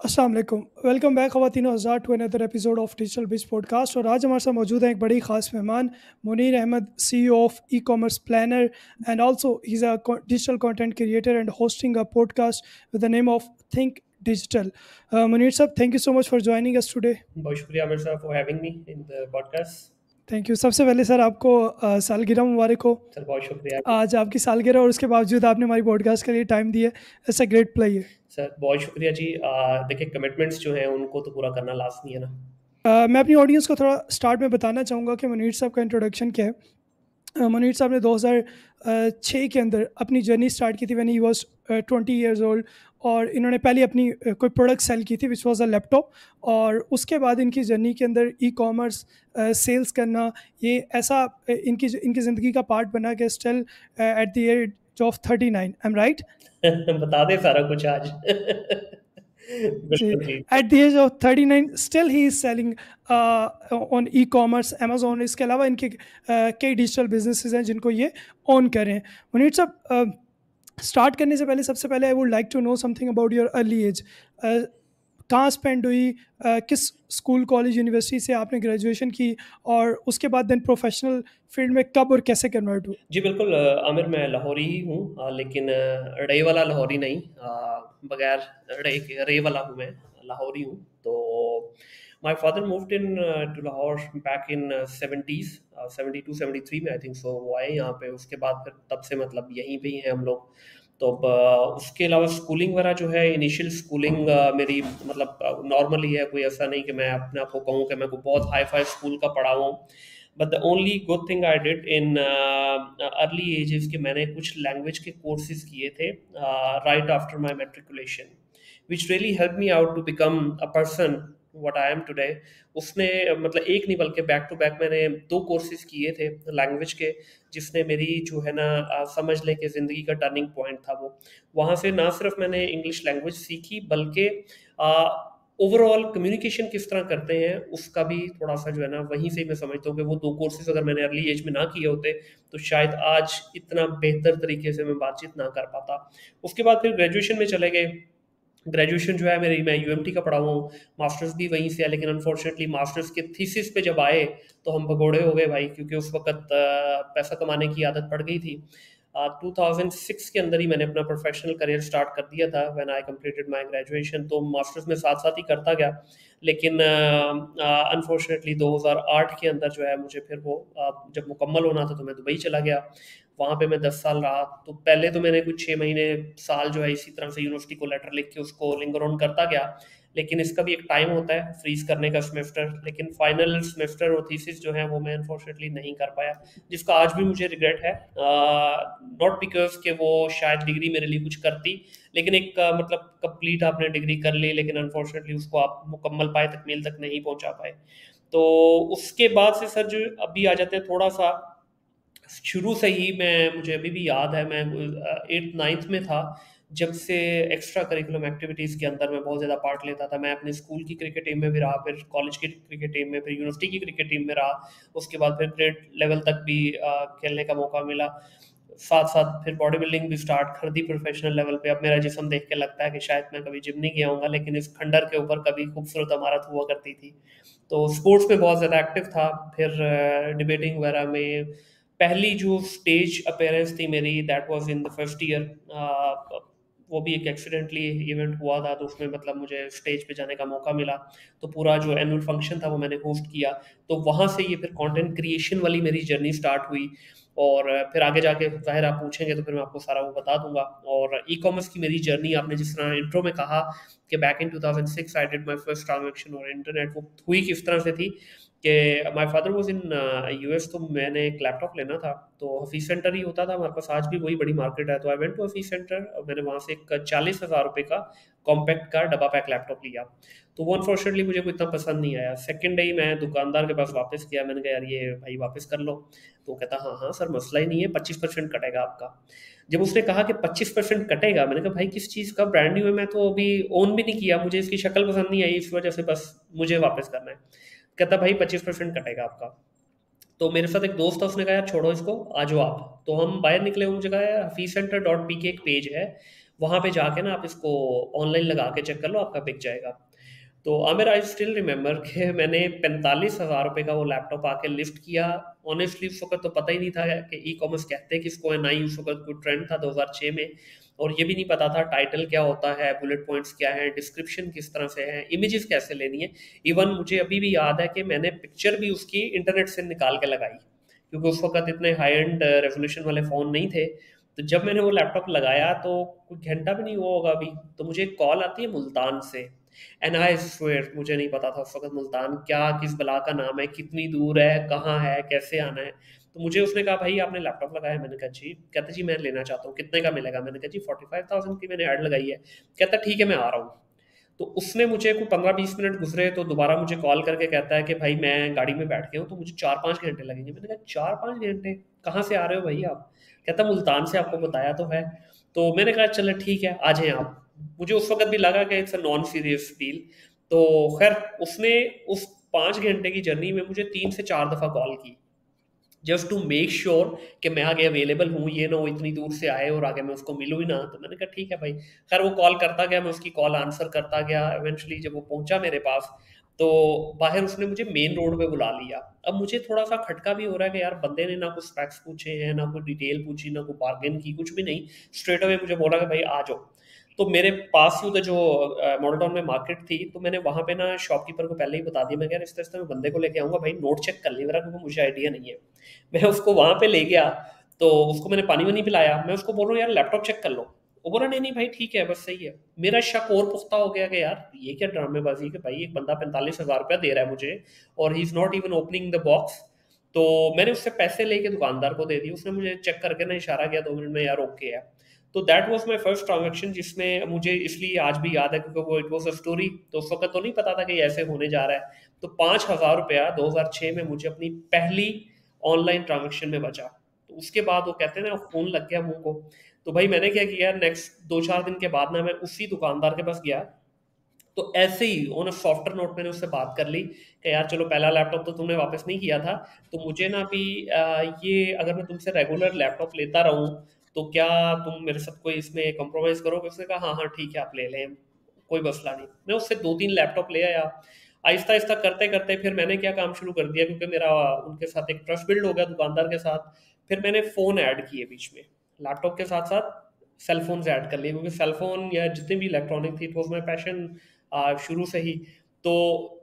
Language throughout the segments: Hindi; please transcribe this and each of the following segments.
अस्सलाम वालेकुम, वेलकम बैक ख़वातीन हज़ार to another episode of digital biz podcast. और आज हमारे साथ मौजूद हैं एक बड़ी ख़ास मेहमान Munir Ahmed, CEO of e commerce planner and also he is a digital content creator and hosting a podcast with the name of think digital. Munir साहब, thank you so much for joining us today. बहुत शुक्रिया आमिर साहब for having me in the podcast. Thank you. सबसे पहले सर आपको सालगिरह मुबारक हो। सर बहुत शुक्रिया। आज आपकी सालगिरह और उसके बावजूद आपने हमारी पॉडकास्ट के लिए टाइम दिया। It's a great play. Sir बहुत शुक्रिया जी। देखिए कमिटमेंट्स जो हैं उनको तो पूरा करना लाजमी है ना। मैं अपनी ऑडियंस को थोड़ा स्टार्ट में बताना चाहूँगा कि मुनीर साहब का इंट्रोडक्शन क्या है। मुनीर साहब ने 2006 के अंदर अपनी जर्नी स्टार्ट की थी when he was 20 years old. और इन्होंने पहले अपनी कोई प्रोडक्ट सेल की थी विच वाज अ लैपटॉप। और उसके बाद इनकी जर्नी के अंदर ई कॉमर्स सेल्स करना ये ऐसा इनकी इनकी ज़िंदगी का पार्ट बना कि still at the age of 39 I am right. बता दें सारा कुछ आज। जी, बिल्कुल जी। At the age of 39 still he is selling on e commerce Amazon. इसके अलावा इनके कई डिजिटल बिजनेसेस हैं जिनको ये ओन कर रहे हैं। मुनीर साहब, स्टार्ट करने से पहले सबसे पहले I would like to know something about your early age. कहाँ स्पेंड हुई, किस स्कूल कॉलेज यूनिवर्सिटी से आपने ग्रेजुएशन की, और उसके बाद देन प्रोफेशनल फील्ड में कब और कैसे कन्वर्ट हुए। जी बिल्कुल आमिर मैं लाहौरी ही हूँ, लेकिन रे वाला लाहौरी नहीं, बगैर रे के रे वाला हूँ मैं। लाहौरी हूँ तो my father moved in to Lahore back in 70s, 72 73 में आई थिंक सो वो आए यहाँ पे। उसके बाद फिर तब से मतलब यहीं पे ही हैं हम लोग। तो अब उसके अलावा स्कूलिंग वगैरह जो है, इनिशियल स्कूलिंग मेरी मतलब नॉर्मली है, कोई ऐसा नहीं कि मैं अपने आप को कहूँ कि मैं कोई बहुत हाई फाई स्कूल का पढ़ा हूँ। But the only good thing I did in early ages कि मैंने कुछ लैंग्वेज के कोर्सेज किए थे right after my matriculation, which really help me out to become a person what I am today. उसने मतलब एक नहीं बल्कि बैक टू बैक मैंने दो कोर्सेज किए थे लैंग्वेज के, जिसने मेरी जो है ना समझ लें कि ज़िंदगी का टर्निंग पॉइंट था वो। वहाँ से ना सिर्फ मैंने इंग्लिश लैंग्वेज सीखी बल्कि ओवरऑल कम्युनिकेशन किस तरह करते हैं उसका भी थोड़ा सा जो है ना, वहीं से मैं समझता हूँ कि वो दो कोर्सेज अगर मैंने अर्ली एज में ना किए होते तो शायद आज इतना बेहतर तरीके से मैं बातचीत ना कर पाता। उसके बाद फिर ग्रेजुएशन में चले गए। ग्रेजुएशन जो है मेरी, मैं यूएमटी का पढ़ा हुआ हूँ, मास्टर्स भी वहीं से है, लेकिन अनफॉर्चुनेटली मास्टर्स के थीसिस पे जब आए तो हम भगोड़े हो गए भाई, क्योंकि उस वक्त पैसा कमाने की आदत पड़ गई थी। 2006 के अंदर ही मैंने अपना प्रोफेशनल करियर स्टार्ट कर दिया था when I completed my graduation. तो मास्टर्स में साथ साथ ही करता गया, लेकिन अनफॉर्चुनेटली 2008 के अंदर जो है मुझे फिर वो जब मुकम्मल होना था तो मैं दुबई चला गया। वहाँ पे मैं 10 साल रहा। तो पहले तो मैंने कुछ 6 महीने साल जो है इसी तरह से यूनिवर्सिटी को लेटर लिख के उसको लिंगर ऑन करता गया, लेकिन इसका भी एक टाइम होता है फ्रीज करने का सेमेस्टर। लेकिन फाइनल सेमेस्टर और थीसिस जो है वो मैं अनफॉर्चुनेटली नहीं कर पाया, जिसका आज भी मुझे रिग्रेट है। नॉट बिकॉज कि वो शायद डिग्री मेरे लिए कुछ करती, लेकिन एक मतलब कंप्लीट आपने डिग्री कर ली लेकिन अनफॉर्चुनेटली उसको आप मुकम्मल पाए तकमील तक नहीं पहुंचा पाए। तो उसके बाद से सर जो अभी आ जाते हैं थोड़ा सा शुरू से ही, मैं मुझे अभी भी याद है मैं 8th 9th में था जब से एक्स्ट्रा करिकुलम एक्टिविटीज़ के अंदर मैं बहुत ज़्यादा पार्ट लेता था। मैं अपने स्कूल की क्रिकेट टीम में भी रहा, फिर कॉलेज की क्रिकेट टीम में, फिर यूनिवर्सिटी की क्रिकेट टीम में रहा। उसके बाद फिर ग्रेड लेवल तक भी खेलने का मौका मिला। साथ साथ फिर बॉडी बिल्डिंग भी स्टार्ट कर दी प्रोफेशनल लेवल पे। अब मेरा जिस्म देख के लगता है कि शायद मैं कभी जिम नहीं गया हूँगा, लेकिन इस खंडर के ऊपर कभी खूबसूरत इमारत हुआ करती थी। तो स्पोर्ट्स में बहुत ज़्यादा एक्टिव था। फिर डिबेटिंग वगैरह में पहली जो स्टेज अपीयरेंस थी मेरी, that was in the first year. वो भी एक एक्सीडेंटली इवेंट हुआ था, तो उसमें मतलब मुझे स्टेज पे जाने का मौका मिला। तो पूरा जो एनुअल फंक्शन था वो मैंने होस्ट किया। तो वहाँ से ये फिर कंटेंट क्रिएशन वाली मेरी जर्नी स्टार्ट हुई। और फिर आगे जाके ज़ाहिर आप पूछेंगे तो फिर मैं आपको सारा वो बता दूंगा। और ई कॉमर्स की मेरी जर्नी, आपने जिस तरह इंट्रो में कहा कि back in 2006 I did my first transaction और इंटरनेट, वो हुई किस तरह से थी कि my father was in US. तो मैंने एक लैपटॉप लेना था, तो हफीज सेंटर ही होता था हमारे पास, आज भी वही बड़ी मार्केट है। तो I went to Hafeez center और मैंने वहाँ से एक 40,000 रुपये का कॉम्पैक्ट का डब्बा पैक लैपटॉप लिया। तो वो अनफॉर्चुनेटली मुझे कोई इतना पसंद नहीं आया। सेकंड डे ही मैं दुकानदार के पास वापस किया, मैंने कहा यार ये भाई वापस कर लो। तो वो कहता हाँ हाँ सर मसला ही नहीं है, 25% कटेगा आपका। जब उसने कहा कि 25% कटेगा, मैंने कहा भाई किस चीज़ का, ब्रांड न्यू है, मैं तो अभी ओन भी नहीं किया, मुझे इसकी शक्ल पसंद नहीं आई, इस वजह से बस मुझे वापस करना है। कहता भाई 25% कटेगा आपका। तो मेरे साथ एक दोस्त था, उसने कहा यार छोड़ो इसको, आ जाओ आप। तो हम बाहर निकले, वो मुझे कहा यार हफीज सेंटर डॉट पी के एक पेज है, वहाँ पे जाके ना आप इसको ऑनलाइन लगा के चेक कर लो, आपका बिक जाएगा। तो आमिर, आई स्टिल रिमेंबर कि मैंने 45,000 रुपये का वो लैपटॉप आके लिफ्ट किया। ऑनेस्टली उस वक्त तो पता ही नहीं था कि ई कॉमर्स कहते हैं किसको है, ना ही उस वक्त कोई ट्रेंड था 2006 में। और ये भी नहीं पता था टाइटल क्या होता है, बुलेट पॉइंट्स क्या है, डिस्क्रिप्शन किस तरह से है, इमेजेस कैसे लेनी है। इवन मुझे अभी भी याद है कि मैंने पिक्चर भी उसकी इंटरनेट से निकाल के लगाई, क्योंकि उस वक्त इतने हाई एंड रेजोल्यूशन वाले फ़ोन नहीं थे। तो जब मैंने वो लैपटॉप लगाया तो कुछ घंटा भी नहीं हुआ होगा अभी, तो मुझे एक कॉल आती है मुल्तान से। एंड आई स्वेयर मुझे नहीं पता था उस वक्त मुल्तान क्या, किस बला का नाम है, कितनी दूर है, कहाँ है, कैसे आना है। तो मुझे उसने कहा भाई आपने लैपटॉप लगाया है? मैंने कहा जी। कहते जी मैं लेना चाहता हूँ, कितने का मिलेगा? मैंने कहा जी 45,000 की मैंने ऐड लगाई है। कहता ठीक है मैं आ रहा हूँ। तो उसने मुझे कोई 15-20 मिनट गुजरे तो दोबारा मुझे कॉल करके कहता है कि भाई मैं गाड़ी में बैठ गया हूँ, तो मुझे 4-5 घंटे लगेंगे। मैंने कहा 4-5 घंटे? कहाँ से आ रहे हो भाई आप? कहता मुल्तान से, आपको बताया तो है। तो मैंने कहा चलो ठीक है आ जाएं आप। मुझे उस वक्त भी लगा कि it's a non serious deal. तो खैर उसने उस 5 घंटे की जर्नी में मुझे 3 से 4 दफ़ा कॉल की, जस्ट टू मेक श्योर कि मैं आगे अवेलेबल हूँ, ये ना वो इतनी दूर से आए और आगे मैं उसको मिलूँ ही ना। तो मैंने कहा ठीक है भाई। खैर वो कॉल करता गया, मैं उसकी कॉल आंसर करता गया। इवेंचुअली जब वो पहुंचा मेरे पास, तो बाहर उसने मुझे मेन रोड पे बुला लिया। अब मुझे थोड़ा सा खटका भी हो रहा है कि यार बंदे ने ना कुछ स्पेक्स पूछे हैं, ना कोई डिटेल पूछी, ना कोई बार्गेन की, कुछ भी नहीं। स्ट्रेट अवे मुझे बोला कि भाई आ जाओ। तो मेरे पास ही उधर जो मॉडल टाउन में मार्केट थी, तो मैंने वहाँ पे ना शॉपकीपर को पहले ही बता दिया। मैं कह इस तरह से मैं बंदे को लेके आऊँगा, भाई नोट चेक कर ले मेरा, क्योंकि मुझे आइडिया नहीं है। मैं उसको वहाँ पे ले गया, तो उसको मैंने पानी वानी पिलाया। मैं उसको बोल रहा हूँ यार लैपटॉप चेक कर लो। वो बोला नहीं नहीं भाई ठीक है बस सही है। मेरा शक और पुख्ता हो गया कि यार ये क्या ड्रामेबाजी है कि भाई एक बंदा 45,000 रुपया दे रहा है मुझे, और he is not even opening the box. तो मैंने उससे पैसे लेके दुकानदार को दे दिए। उसने मुझे चेक करके ना इशारा किया 2 मिनट में, यार ओके है। तो that was my first transaction, जिसमें मुझे इसलिए आज भी याद है क्योंकि वो इट वाज अ स्टोरी। तो उस वक्त तो नहीं पता था कि ये ऐसे होने जा रहा है। तो 5,000 रुपया 2006 में मुझे अपनी पहली ऑनलाइन ट्रांजैक्शन में बचा। तो उसके बाद वो कहते हैं ना खून लग गया मुंह को। तो भाई मैंने क्या किया, नेक्स्ट 2-4 दिन के बाद ना मैं उसी दुकानदार के पास गया। तो ऐसे ही ऑन अ सॉफ्टर नोट मैंने उससे बात कर ली कि यार चलो पहला लैपटॉप तो तुमने वापस नहीं किया था, तो मुझे ना अभी ये अगर मैं तुमसे रेगुलर लैपटॉप लेता रहूं, तो क्या तुम मेरे साथ कोई इसमें कॉम्प्रोमाइज़ करोगे? उसने कहा हाँ हाँ ठीक है आप ले लें, कोई मसला नहीं। मैं उससे 2-3 लैपटॉप ले आया। आहिस्ता आहिस्ता करते करते फिर मैंने क्या काम शुरू कर दिया, क्योंकि मेरा उनके साथ एक ट्रस्ट बिल्ड हो गया दुकानदार के साथ। फिर मैंने फ़ोन ऐड किए बीच में, लैपटॉप के साथ साथ सेल फोन्स ऐड कर लिए, क्योंकि सेल फोन या जितने भी इलेक्ट्रॉनिक थी इट वॉज माई पैशन शुरू से ही। तो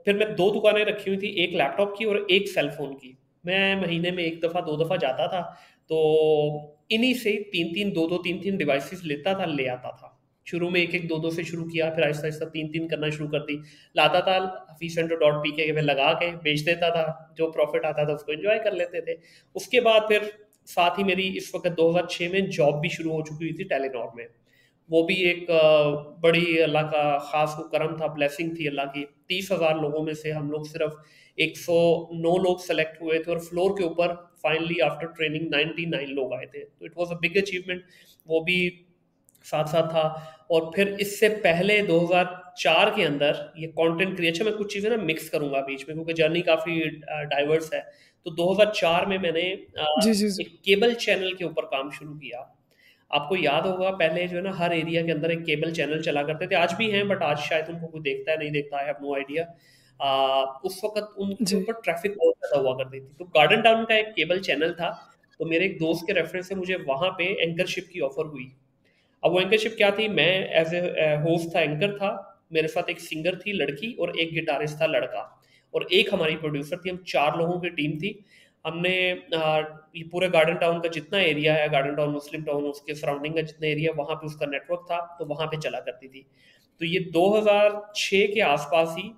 फिर मैं 2 दुकानें रखी हुई थी, एक लैपटॉप की और एक सेल फोन की। मैं महीने में 1 दफ़ा 2 दफ़ा जाता था। तो इन्हीं से 3-3 2-2 3-3 डिवाइसेस लेता था, ले आता था। शुरू में 1-1 2-2 से शुरू किया, फिर आहिस्ता आहिस्ता 3-3 करना शुरू कर दी। लाता था हफीज सेंटर डॉट पी के में लगा के बेच देता था, जो प्रॉफिट आता था उसको एंजॉय कर लेते थे। उसके बाद फिर साथ ही मेरी इस वक्त 2006 में जॉब भी शुरू हो चुकी हुई थी टेलीनॉर में। वो भी एक बड़ी अल्लाह का ख़ास वो करम था, ब्लेसिंग थी अल्लाह की। 30,000 लोगों में से हम लोग सिर्फ 109 लोग सेलेक्ट हुए थे, और फ्लोर के ऊपर फाइनली आफ्टर ट्रेनिंग 99 लोग आए थे। तो it was a big achievement. वो भी साथ साथ था। और फिर इससे पहले 2004 के अंदर ये कंटेंट क्रिएशन, मैं कुछ चीज़ें ना मिक्स करूंगा बीच में क्योंकि जर्नी काफ़ी डाइवर्स है। तो 2004 में मैंने जी, जी, जी। एक केबल चैनल के ऊपर काम शुरू किया। आपको याद होगा पहले जो है ना हर एरिया के अंदर एक केबल चैनल चला करते थे, आज भी हैं बट आज शायद उनको कोई देखता है नहीं देखता, आई हैव नो आइडिया। उस वक्त उनके जी। ऊपर ट्रैफिक बहुत ज़्यादा हुआ करती थी। तो गार्डन टाउन का एक केबल चैनल था। तो मेरे एक दोस्त के रेफरेंस से मुझे वहाँ पे एंकरशिप की ऑफर हुई। अब वो एंकरशिप क्या थी, मैं एज ए होस्ट था, एंकर था। मेरे साथ एक सिंगर थी लड़की और एक गिटारिस्ट था लड़का, और एक हमारी प्रोड्यूसर थी। हम 4 लोगों की टीम थी। हमने ये पूरे गार्डन टाउन का जितना एरिया है, गार्डन टाउन, मुस्लिम टाउन, उसके सराउंडिंग का जितना एरिया, वहाँ पे उसका नेटवर्क था, तो वहाँ पे चला करती थी। तो ये 2006 के आसपास ही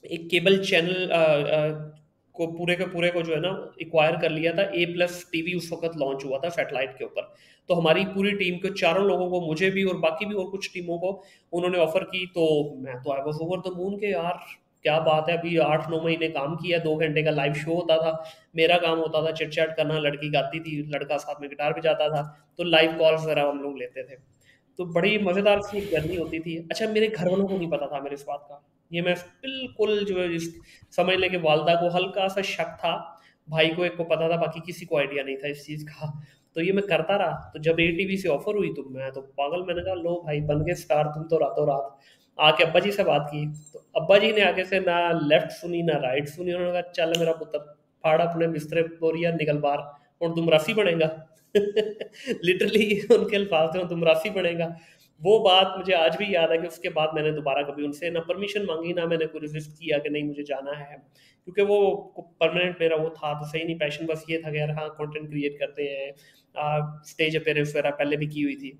एक केबल चैनल को पूरे को जो है ना एक्वायर कर लिया था। ए प्लस टीवी उस वक्त लॉन्च हुआ था सैटेलाइट के ऊपर। तो हमारी पूरी टीम को, 4 लोगों को, मुझे भी और बाकी भी और कुछ टीमों को उन्होंने ऑफर की। तो मैं तो I was over the moon के यार क्या बात है, अभी 8-9 महीने काम किया, 2 घंटे का लाइव शो होता था। मेरा काम होता था चिट चैट करना, लड़की गाती थी, लड़का साथ में गिटार बजाता था। तो लाइव कॉल्स वगैरह हम लोग लेते थे। तो बड़ी मज़ेदार सी एक जर्नी होती थी। अच्छा मेरे घर वालों को नहीं पता था मेरे इस बात का। ये मैं बिल्कुल जो है समझ लें कि वालदा को हल्का सा शक था, भाई को एक को पता था, बाकी किसी को आइडिया नहीं था इस चीज़ का। तो ये मैं करता रहा। तो जब एटीवी से ऑफर हुई तो मैं तो पागल, मैंने कहा लो भाई बन गए स्टार तुम तो रातों रात। आके अब्बा जी से बात की, तो अब्बा जी ने आगे से ना लेफ्ट सुनी ना राइट सुनी, उन्होंने कहा चल मेरा पुत्र फाड़ अपने बिस्तरे बोरिया निकल बाहर, और तुम राशि बनेगा। लिटरली उनके अल्फाज थे, तुम राशि बनेगा। वो बात मुझे आज भी याद है कि उसके बाद मैंने दोबारा कभी उनसे ना परमिशन मांगी, ना मैंने कोई रिजिस्ट किया कि नहीं मुझे जाना है, क्योंकि वो परमानेंट मेरा वो था तो सही नहीं, पैशन बस ये था कि यार हाँ कंटेंट क्रिएट करते हैं, स्टेज अपेयरेंस वगैरह पहले भी की हुई थी।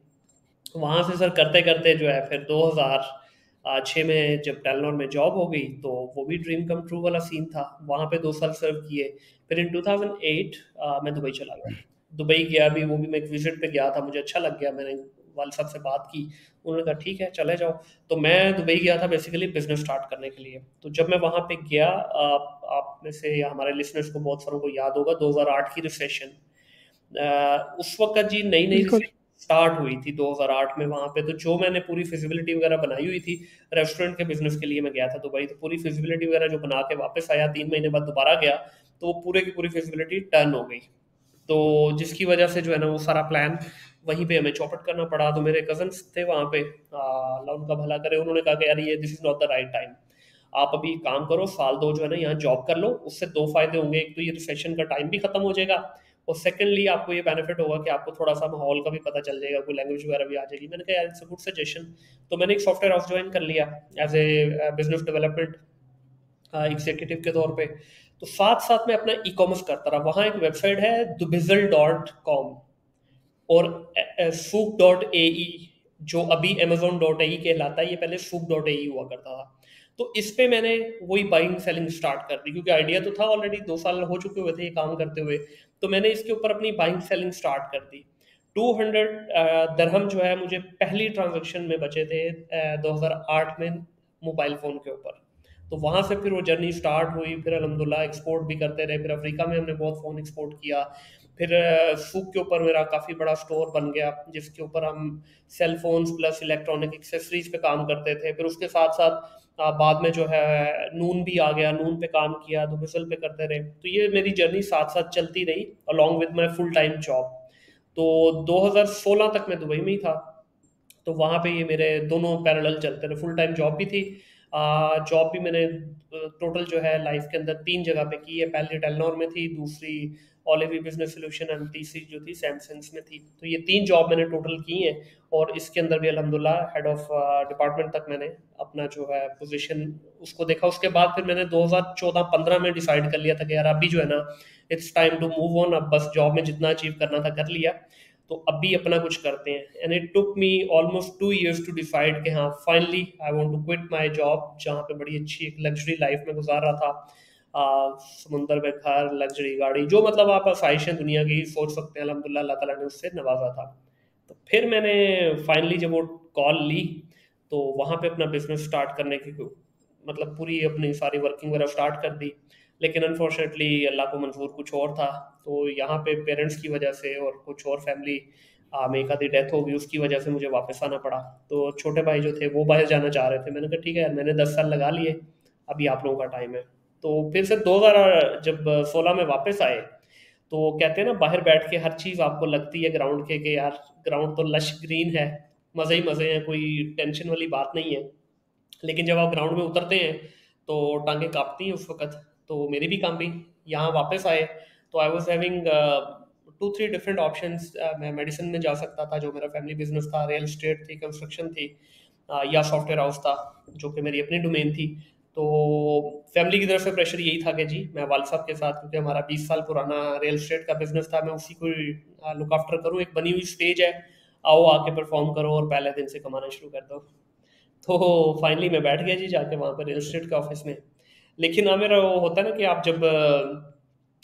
वहाँ से सर करते करते जो है फिर 2006 में जब टेलनॉर में जॉब हो गई, तो वो भी ड्रीम कम ट्रू वाला सीन था, वहाँ पे 2 साल सर्व किए। फिर इन 2008 मैं दुबई चला गया। दुबई गया भी, वो भी मैं एक विजिट पे गया था, मुझे अच्छा लग गया, मैंने वाल साहब से बात की, उन्होंने कहा ठीक है चले जाओ। तो मैं दुबई गया था बेसिकली बिजनेस स्टार्ट करने के लिए। तो जब मैं वहाँ पे गया, आप में से या हमारे लिसनर्स को बहुत सारों को याद होगा 2008 की रिसेशन। उस वक़्त जी नई-नई बिल्कुल। रिसर्च स्टार्ट हुई थी 2008 में वहाँ पे, तो जो मैंने पूरी फिज़िबिलिटी वगैरह बनाई हुई थी, रेस्टोरेंट के बिज़नेस के लिए मैं गया था दुबई, तो पूरी फिज़िबिलिटी वगैरह जो बना के वापस आया, 3 महीने बाद दोबारा गया, तो वो पूरे की पूरी फिज़िबिलिटी टर्न हो गई। तो जिसकी वजह से जो है ना वो सारा प्लान वहीं पे हमें चौपट करना पड़ा। तो मेरे कज़न्स थे वहाँ पे, अल्लाह उनका भला करे, उन्होंने कहा कि यार ये this is not the right time. आप अभी काम करो, साल 2 जो है ना यहाँ जॉब कर लो, उससे 2 फ़ायदे होंगे, एक तो ये रिसेशन का टाइम भी खत्म हो जाएगा, और सेकंडली आपको ये बेनिफिट होगा कि आपको थोड़ा-सा माहौल का भी पता चल जाएगा, कोई लैंग्वेज वगैरह भी आ जाएगी। मैंने कहा यार इट्स अ गुड सजेशन। तो मैंने एक सॉफ्टवेयर हाउस जॉइन कर लिया as a business development executive के तौर पे। तो साथ-साथ मैं अपना ई-कॉमर्स करता रहा। वहाँ एक वेबसाइट है dubizzle.com, और सूक डॉट ए ई, जो अभी अमेजोन डॉट ए ई कहलाता है, ये पहले सूक डॉट ए ई हुआ करता था। तो इस पे मैंने वही बाइंग सेलिंग स्टार्ट कर दी, क्योंकि आइडिया तो था, ऑलरेडी 2 साल हो चुके हुए थे ये काम करते हुए। तो मैंने इसके ऊपर अपनी बाइंग सेलिंग स्टार्ट कर दी। 200 दरहम जो है मुझे पहली ट्रांजेक्शन में बचे थे 2008 में, मोबाइल फ़ोन के ऊपर। तो वहाँ से फिर वो जर्नी स्टार्ट हुई, फिर अल्हम्दुलिल्लाह एक्सपोर्ट भी करते रहे, फिर अफ्रीका में हमने बहुत फ़ोन एक्सपोर्ट किया। फिर सूक के ऊपर मेरा काफ़ी बड़ा स्टोर बन गया, जिसके ऊपर हम cell phones plus electronic accessories पे काम करते थे। फिर उसके साथ साथ बाद में जो है नून भी आ गया, नून पे काम किया, तो मिसल पे करते रहे। तो ये मेरी जर्नी साथ साथ चलती रही along with my full time job. तो 2016 तक मैं दुबई में ही था। तो वहाँ पे ये मेरे दोनों पैरेलल चलते रहे, फुल टाइम जॉब भी थी। जॉब भी मैंने टोटल जो है लाइफ के अंदर 3 जगह पे की है। पहले टेलनॉर में थी, दूसरी ओलिवी बिजनेस सोल्यूशन, एंड तीसरी जो थी सैमसंग में थी। तो ये 3 जॉब मैंने टोटल की हैं, और इसके अंदर भी अल्हम्दुलिल्लाह हेड ऑफ डिपार्टमेंट तक मैंने अपना जो है पोजीशन उसको देखा। उसके बाद फिर मैंने 2014-15 में डिसाइड कर लिया था कि यार अभी जो है ना it's time to move on, अब बस जॉब में जितना अचीव करना था कर लिया, तो अभी अपना कुछ करते हैं। And it took me almost 2 years to decide कि हाँ finally I want to quit my job, जहाँ पे बड़ी अच्छी एक लग्जरी लाइफ में गुजार रहा था। समुंदर में घर, लग्जरी गाड़ी, जो मतलब आप आसाइशें दुनिया की सोच सकते हैं, अल्हम्दुलिल्लाह अल्लाह ताला ने उससे नवाजा था। तो फिर मैंने फाइनली जब वो कॉल ली, तो वहाँ पे अपना बिजनेस स्टार्ट करने की मतलब पूरी अपनी सारी वर्किंग वगैरह स्टार्ट कर दी। लेकिन अनफॉर्चुनेटली अल्लाह को मंजूर कुछ और था। तो यहाँ पे पेरेंट्स की वजह से और कुछ और फैमिली में एक आधी डेथ हो गई, उसकी वजह से मुझे वापस आना पड़ा। तो छोटे भाई जो थे वो बाहर जाना चाह रहे थे, मैंने कहा ठीक है यार, मैंने 10 साल लगा लिए, अभी आप लोगों का टाइम है। तो फिर से 2000 जब 16 में वापस आए, तो कहते हैं ना बाहर बैठ के हर चीज़ आपको लगती है ग्राउंड के कि यार ग्राउंड तो लश ग्रीन है, मज़े ही मज़े हैं, कोई टेंशन वाली बात नहीं है। लेकिन जब आप ग्राउंड में उतरते हैं तो टांगे काँपती हैं उस वक़्त। तो मेरी भी काँपी। यहाँ वापस आए तो I was having 2-3 different options. मैं मेडिसिन में जा सकता था, जो मेरा फैमिली बिज़नेस था, रियल एस्टेट थी, कंस्ट्रक्शन थी, या सॉफ्टवेयर हाउस था, जो कि मेरी अपनी डोमेन थी। तो फैमिली की तरफ से प्रेशर यही था कि जी मैं वाल साहब के साथ, क्योंकि हमारा 20 साल पुराना रियल एस्टेट का बिज़नेस था, मैं उसी को लुक आफ्टर करूँ। एक बनी हुई स्टेज है, आओ आके परफ़ॉर्म करो और पहले दिन से कमाना शुरू कर दो। तो फाइनली मैं बैठ गया जी जाके वहाँ पर रियल एस्टेट के ऑफिस में। लेकिन मेरा वो होता है ना कि आप जब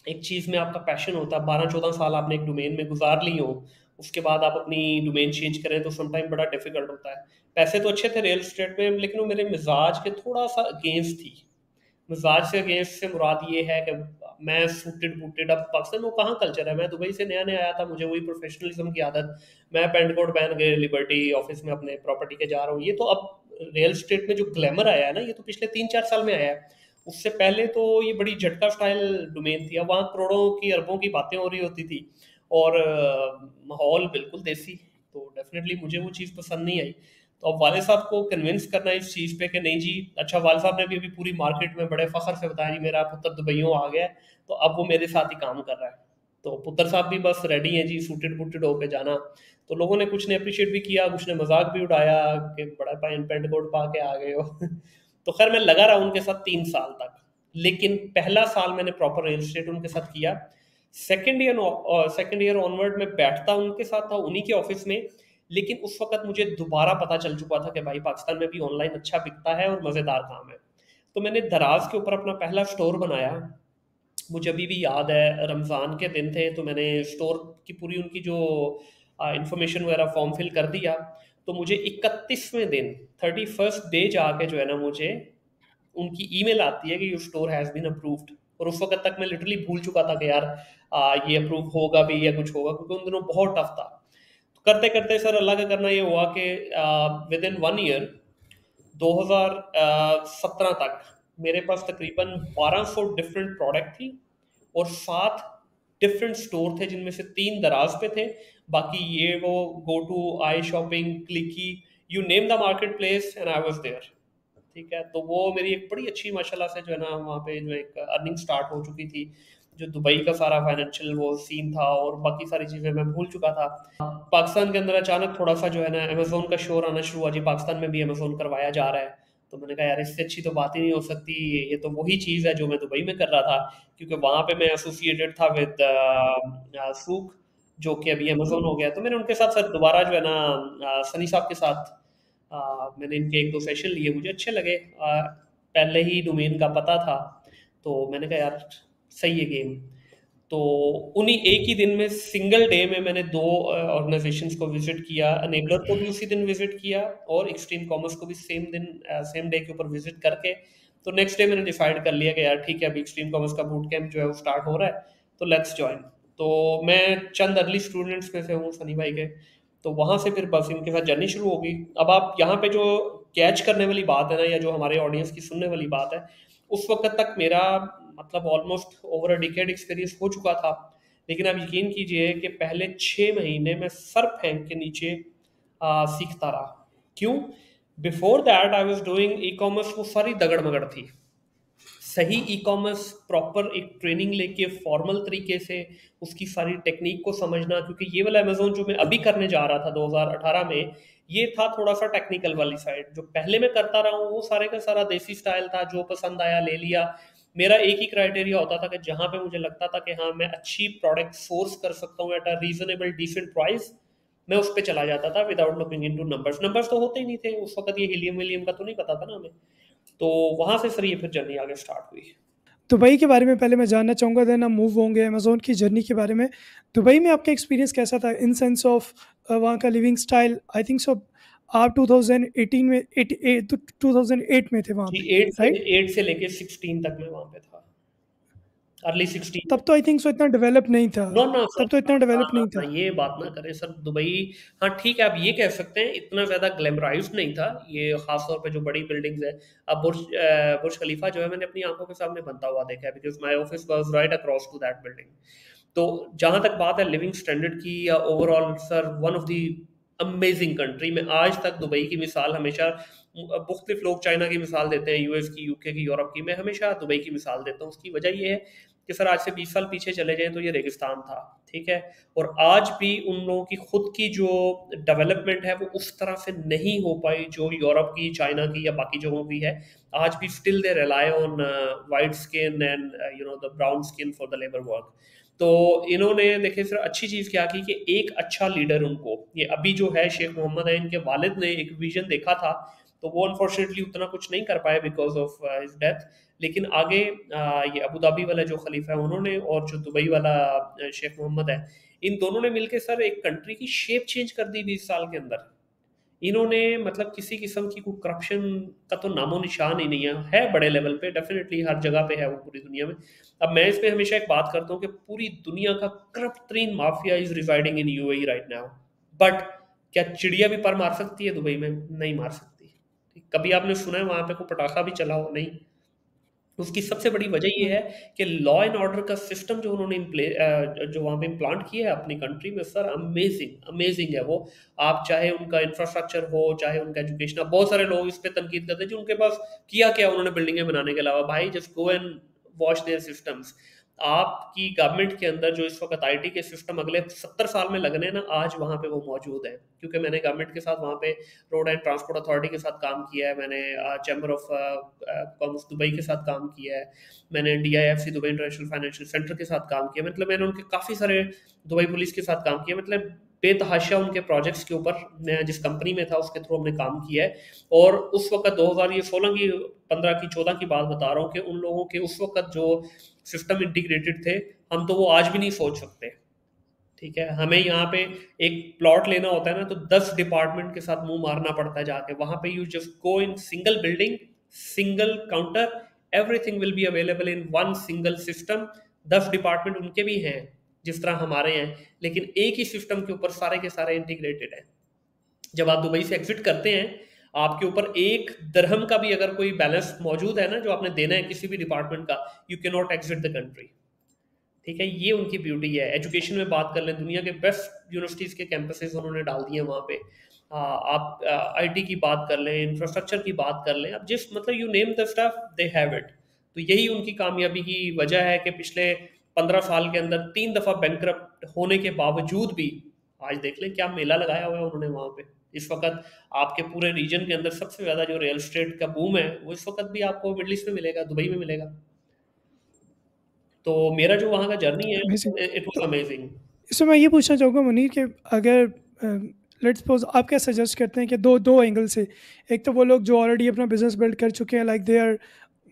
एक चीज़ में आपका पैशन होता है, 12-14 साल आपने एक डोमेन में गुजार ली हो, उसके बाद आप अपनी डोमेन चेंज करें तो समटाइम बड़ा डिफिकल्ट होता है। पैसे तो अच्छे थे रियल एस्टेट में, लेकिन वो मेरे मिजाज के थोड़ा सा अगेंस्ट थी। मिजाज से अगेंस्ट से मुराद ये है कि मैं सूटेड बूटेड, अब पाकिस्तान में वो कहाँ कल्चर है, मैं दुबई से नया नया आया था, मुझे वही प्रोफेशनलिज्म की आदत, मैं पेंट कोट पहन के लिबर्टी ऑफिस में अपने प्रॉपर्टी के जा रहा हूँ। ये तो अब रियल एस्टेट में जो ग्लैमर आया है ना, ये तो पिछले 3-4 साल में आया है। उससे पहले तो ये बड़ी झटका स्टाइल डोमेन थी, अब वहाँ करोड़ों की अरबों की बातें हो रही होती थी। और माहौल बिल्कुल देसी। तो डेफिनेटली मुझे वो चीज़ पसंद नहीं आई। तो अब वाले साहब को कन्विंस करना इस चीज़ पे कि नहीं जी, अच्छा वाले साहब ने भी अभी पूरी मार्केट में बड़े फ़ख्र से बताया जी मेरा पुत्र दुबईयों आ गया है, तो अब वो मेरे साथ ही काम कर रहा है। तो पुत्र साहब भी बस रेडी हैं जी, सूटेड बूटेड होके जाना। तो लोगों ने कुछ ने अप्रिशिएट भी किया, कुछ ने मजाक भी उड़ाया कि बड़ा पैंट पैंट कोट पा के आ गए हो। तो खैर मैं लगा रहा उनके साथ 3 साल तक। लेकिन पहला साल मैंने प्रॉपर रियल एस्टेट उनके साथ किया। सेकेंड ईयर ऑनवर्ड में बैठता उनके साथ था, उन्हीं के ऑफिस में। लेकिन उस वक्त मुझे दोबारा पता चल चुका था कि भाई पाकिस्तान में भी ऑनलाइन अच्छा बिकता है और मज़ेदार काम है। तो मैंने दराज के ऊपर अपना पहला स्टोर बनाया। मुझे अभी भी याद है रमज़ान के दिन थे, तो मैंने स्टोर की पूरी उनकी जो इंफॉर्मेशन वगैरह फॉर्म फिल कर दिया। तो मुझे 31वें दिन 31st डे जाके जो है ना मुझे उनकी ईमेल आती है कि your store has been approved. और उस वक्त तक मैं लिटरली भूल चुका था कि यार ये अप्रूव होगा भी या कुछ होगा, क्योंकि उन दिनों बहुत टफ था। तो करते करते सर अल्लाह का करना ये हुआ कि विद इन 1 ईयर 2017 तक मेरे पास तकरीबन 1200 डिफरेंट प्रोडक्ट थी और 7 डिफरेंट स्टोर थे, जिनमें से 3 दराज पे थे। बाकी ये वो go to I shopping, Clicky, you name the market place and I was there. ठीक है, तो वो मेरी एक बड़ी अच्छी माशाल्लाह से जो है ना वहाँ पे जो एक अर्निंग स्टार्ट हो चुकी थी। जो दुबई का सारा फाइनेंशियल वो सीन था और बाकी सारी चीज़ें मैं भूल चुका था। पाकिस्तान के अंदर अचानक थोड़ा सा जो है ना अमेज़ोन का शोर आना शुरू हुआ जी, पाकिस्तान में भी अमेज़ोन करवाया जा रहा है। तो मैंने कहा यार इससे अच्छी तो बात ही नहीं हो सकती, ये तो वही चीज़ है जो मैं दुबई में कर रहा था। क्योंकि वहाँ पे मैं एसोसिएटेड था विद सूक, जो कि अभी अमेज़ोन हो गया। तो मैंने उनके साथ सर दोबारा जो है ना सनी साहब के साथ मैंने इनके 1-2 सेशन लिए, मुझे अच्छे लगे। पहले ही डोमेन का पता था, तो मैंने कहा यार सही है गेम। तो उन्हीं एक ही दिन में सिंगल डे में मैंने 2 ऑर्गेनाइजेशंस को विजिट किया। अनेबलर को भी उसी दिन विजिट किया और एक्सट्रीम कॉमर्स को भी सेम दिन सेम डे के ऊपर विजिट करके तो नेक्स्ट डे मैंने डिसाइड कर लिया कि यार ठीक है, अभी एक्सट्रीम कॉमर्स का बूट कैंप जो है वो स्टार्ट हो रहा है, तो लेट्स जॉइन। तो मैं चंद अर्ली स्टूडेंट्स में से हूँ सनी भाई के। तो वहाँ से फिर बस इनके साथ जर्नी शुरू होगी। अब आप यहाँ पे जो कैच करने वाली बात है ना, या जो हमारे ऑडियंस की सुनने वाली बात है, उस वक्त तक मेरा मतलब almost over a decade experience हो चुका था। लेकिन आप यकीन कीजिए कि पहले 6 महीने में सर फेंक के नीचे सीखता रहा। क्यों? Before that I was doing e commerce, वो सारी दगड़ मगड़ थी। सही ई कॉमर्स प्रॉपर एक ट्रेनिंग लेके फॉर्मल तरीके से उसकी सारी टेक्निक को समझना, क्योंकि ये वाला अमेजोन जो मैं अभी करने जा रहा था 2018 में, ये था थोड़ा सा टेक्निकल वाली साइड। जो पहले मैं करता रहा हूँ वो सारे का सारा देसी स्टाइल था, जो पसंद आया ले लिया। मेरा एक ही क्राइटेरिया होता था कि जहां पे मुझे लगता था कि हाँ मैं अच्छी प्रोडक्ट सोर्स कर सकता हूँ at a reasonable decent price, मैं उस पर चला जाता था without looking into numbers. Numbers तो होते ही नहीं थे उस वक्त, ये हीलियम विलियम का तो नहीं पता था ना हमें। तो वहां से सर ये फिर जर्नी आगे स्टार्ट हुई। दुबई के बारे में पहले मैं जानना चाहूँगा, देन हम मूव होंगे अमेज़ोन की जर्नी के बारे में। दुबई में आपका एक्सपीरियंस कैसा था इन सेंस ऑफ वहाँ का living style? I think so आप 2018 में 2008 में थे वहाँ जी पे, राइट? 8 से लेके 16 तक मैं वहाँ पे था, अर्ली 16 में। तब तो आई थिंक सो इतना डेवलप नहीं था। नो नो सर, तब तो इतना ना डेवलप ना नहीं ना, था। ये बात ना करें सर। दुबई, हाँ ठीक है, आप ये कह सकते हैं इतना ज़्यादा ग्लैमराइज्ड नहीं था ये, खास तौर पे जो बड़ी बिल्डिंग्स है। अब बुर्ज खलीफा जो है मैंने अपनी आंखों के सामने बनता हुआ देखा है, because my office was right across to that building. तो जहाँ तक बात है लिविंग स्टैंडर्ड की या overall, sir one of the amazing country. में आज तक दुबई की मिसाल हमेशा, मुख्तलिफ लोग चाइना की मिसाल देते हैं, यूएस की, यूके की, यूरोप की, मैं हमेशा दुबई की मिसाल देता हूँ। उसकी वजह ये है कि सर आज से 20 साल पीछे चले जाएं तो ये रेगिस्तान था, ठीक है। और आज भी उन लोगों की खुद की जो डेवलपमेंट है वो उस तरह से नहीं हो पाई जो यूरोप की, चाइना की या बाकी जगहों की है। आज भी still they rely on white skin and you know the brown skin for the labour work. तो इन्होंने देखिए सर अच्छी चीज़ क्या की कि एक अच्छा लीडर उनको, ये अभी जो है शेख मोहम्मद है, इनके वालिद ने एक विजन देखा था। तो वो अनफॉर्चुनेटली उतना कुछ नहीं कर पाए बिकॉज ऑफ हिज डेथ। लेकिन आगे ये अबू धाबी वाला जो खलीफा है उन्होंने, और जो दुबई वाला शेख मोहम्मद है, इन दोनों ने मिलकर सर एक कंट्री की शेप चेंज कर दी 20 साल के अंदर। इन्होंने मतलब किसी किस्म की कोई करप्शन का तो नामो निशान ही नहीं है बड़े लेवल पे, डेफिनेटली हर जगह पे है वो पूरी दुनिया में। अब मैं इसमें हमेशा एक बात करता हूँ कि पूरी दुनिया का करप्ट तरीन mafia is residing in UAE right now. But क्या चिड़िया भी पर मार सकती है दुबई में? नहीं मार सकती। कभी आपने सुना है वहां पे कोई पटाखा भी चला हो? नहीं। उसकी सबसे बड़ी वजह ये है कि लॉ एंड ऑर्डर का सिस्टम जो उन्होंने जो वहाँ पे इम्प्लांट किया है अपनी कंट्री में, सर अमेजिंग अमेजिंग है वो। आप चाहे उनका इंफ्रास्ट्रक्चर हो, चाहे उनका एजुकेशन, बहुत सारे लोग इस पे तनकीद करते हैं जो उनके पास किया क्या उन्होंने बिल्डिंगें बनाने के अलावा। भाई just go and watch their systems. आपकी गवर्नमेंट के अंदर जो इस वक्त आईटी के सिस्टम अगले 70 साल में लगने हैं ना, आज वहाँ पे वो मौजूद है। क्योंकि मैंने गवर्नमेंट के साथ वहाँ पे रोड एंड ट्रांसपोर्ट अथॉरिटी के साथ काम किया है, मैंने चैम्बर ऑफ कॉमर्स दुबई के साथ काम किया है, मैंने DIFC Dubai international financial centre के साथ काम किया, मतलब मैंने उनके काफ़ी सारे दुबई पुलिस के साथ काम किया, मतलब बेतहाशा उनके प्रोजेक्ट्स के ऊपर मैं जिस कंपनी में था उसके थ्रू हमने काम किया है। और उस वक्त 2016 की 15 की 14 की बात बता रहा हूँ कि उन लोगों के उस वक्त जो सिस्टम इंटीग्रेटेड थे, हम तो वो आज भी नहीं सोच सकते। ठीक है, हमें यहाँ पे एक प्लॉट लेना होता है ना, तो 10 डिपार्टमेंट के साथ मुंह मारना पड़ता है जाके। वहां पे you just go in single building, single counter, everything will be available in one single system. 10 department उनके भी हैं जिस तरह हमारे हैं, लेकिन एक ही सिस्टम के ऊपर सारे के सारे इंटीग्रेटेड है। जब आप दुबई से एग्जिट करते हैं, आपके ऊपर एक दरहम का भी अगर कोई बैलेंस मौजूद है ना जो आपने देना है किसी भी डिपार्टमेंट का, you can not exit the country. ठीक है, ये उनकी ब्यूटी है। एजुकेशन में बात कर लें, दुनिया के बेस्ट यूनिवर्सिटीज़ के कैंपसेस उन्होंने डाल दिए हैं वहाँ पे। आप आईटी की बात कर लें, इंफ्रास्ट्रक्चर की बात कर लें, अब जिस मतलब you name the stuff they have it. तो यही उनकी कामयाबी की वजह है कि पिछले 15 साल के अंदर 3 दफ़ा बैंकरप्ट होने के बावजूद भी आज देख लें क्या मेला लगाया हुआ है उन्होंने वहाँ पे। इस वक्त आपके पूरे रीजन के अंदर सबसे ज़्यादा जो रियल एस्टेट का बूम है वो इस वक्त भी आपको मिडल ईस्ट में मिलेगा, दुबई में मिलेगा। तो मेरा जो वहाँ का जर्नी है, अमेजिंग। इट वाज तो अमेजिंग। इसमें मैं ये पूछना चाहूँगा मुनीर कि अगर लेट्स सपोज आप क्या सजेस्ट करते हैं कि दो दो एंगल से, एक तो वो लोग जो ऑलरेडी अपना बिजनेस बिल्ड कर चुके हैं, like they are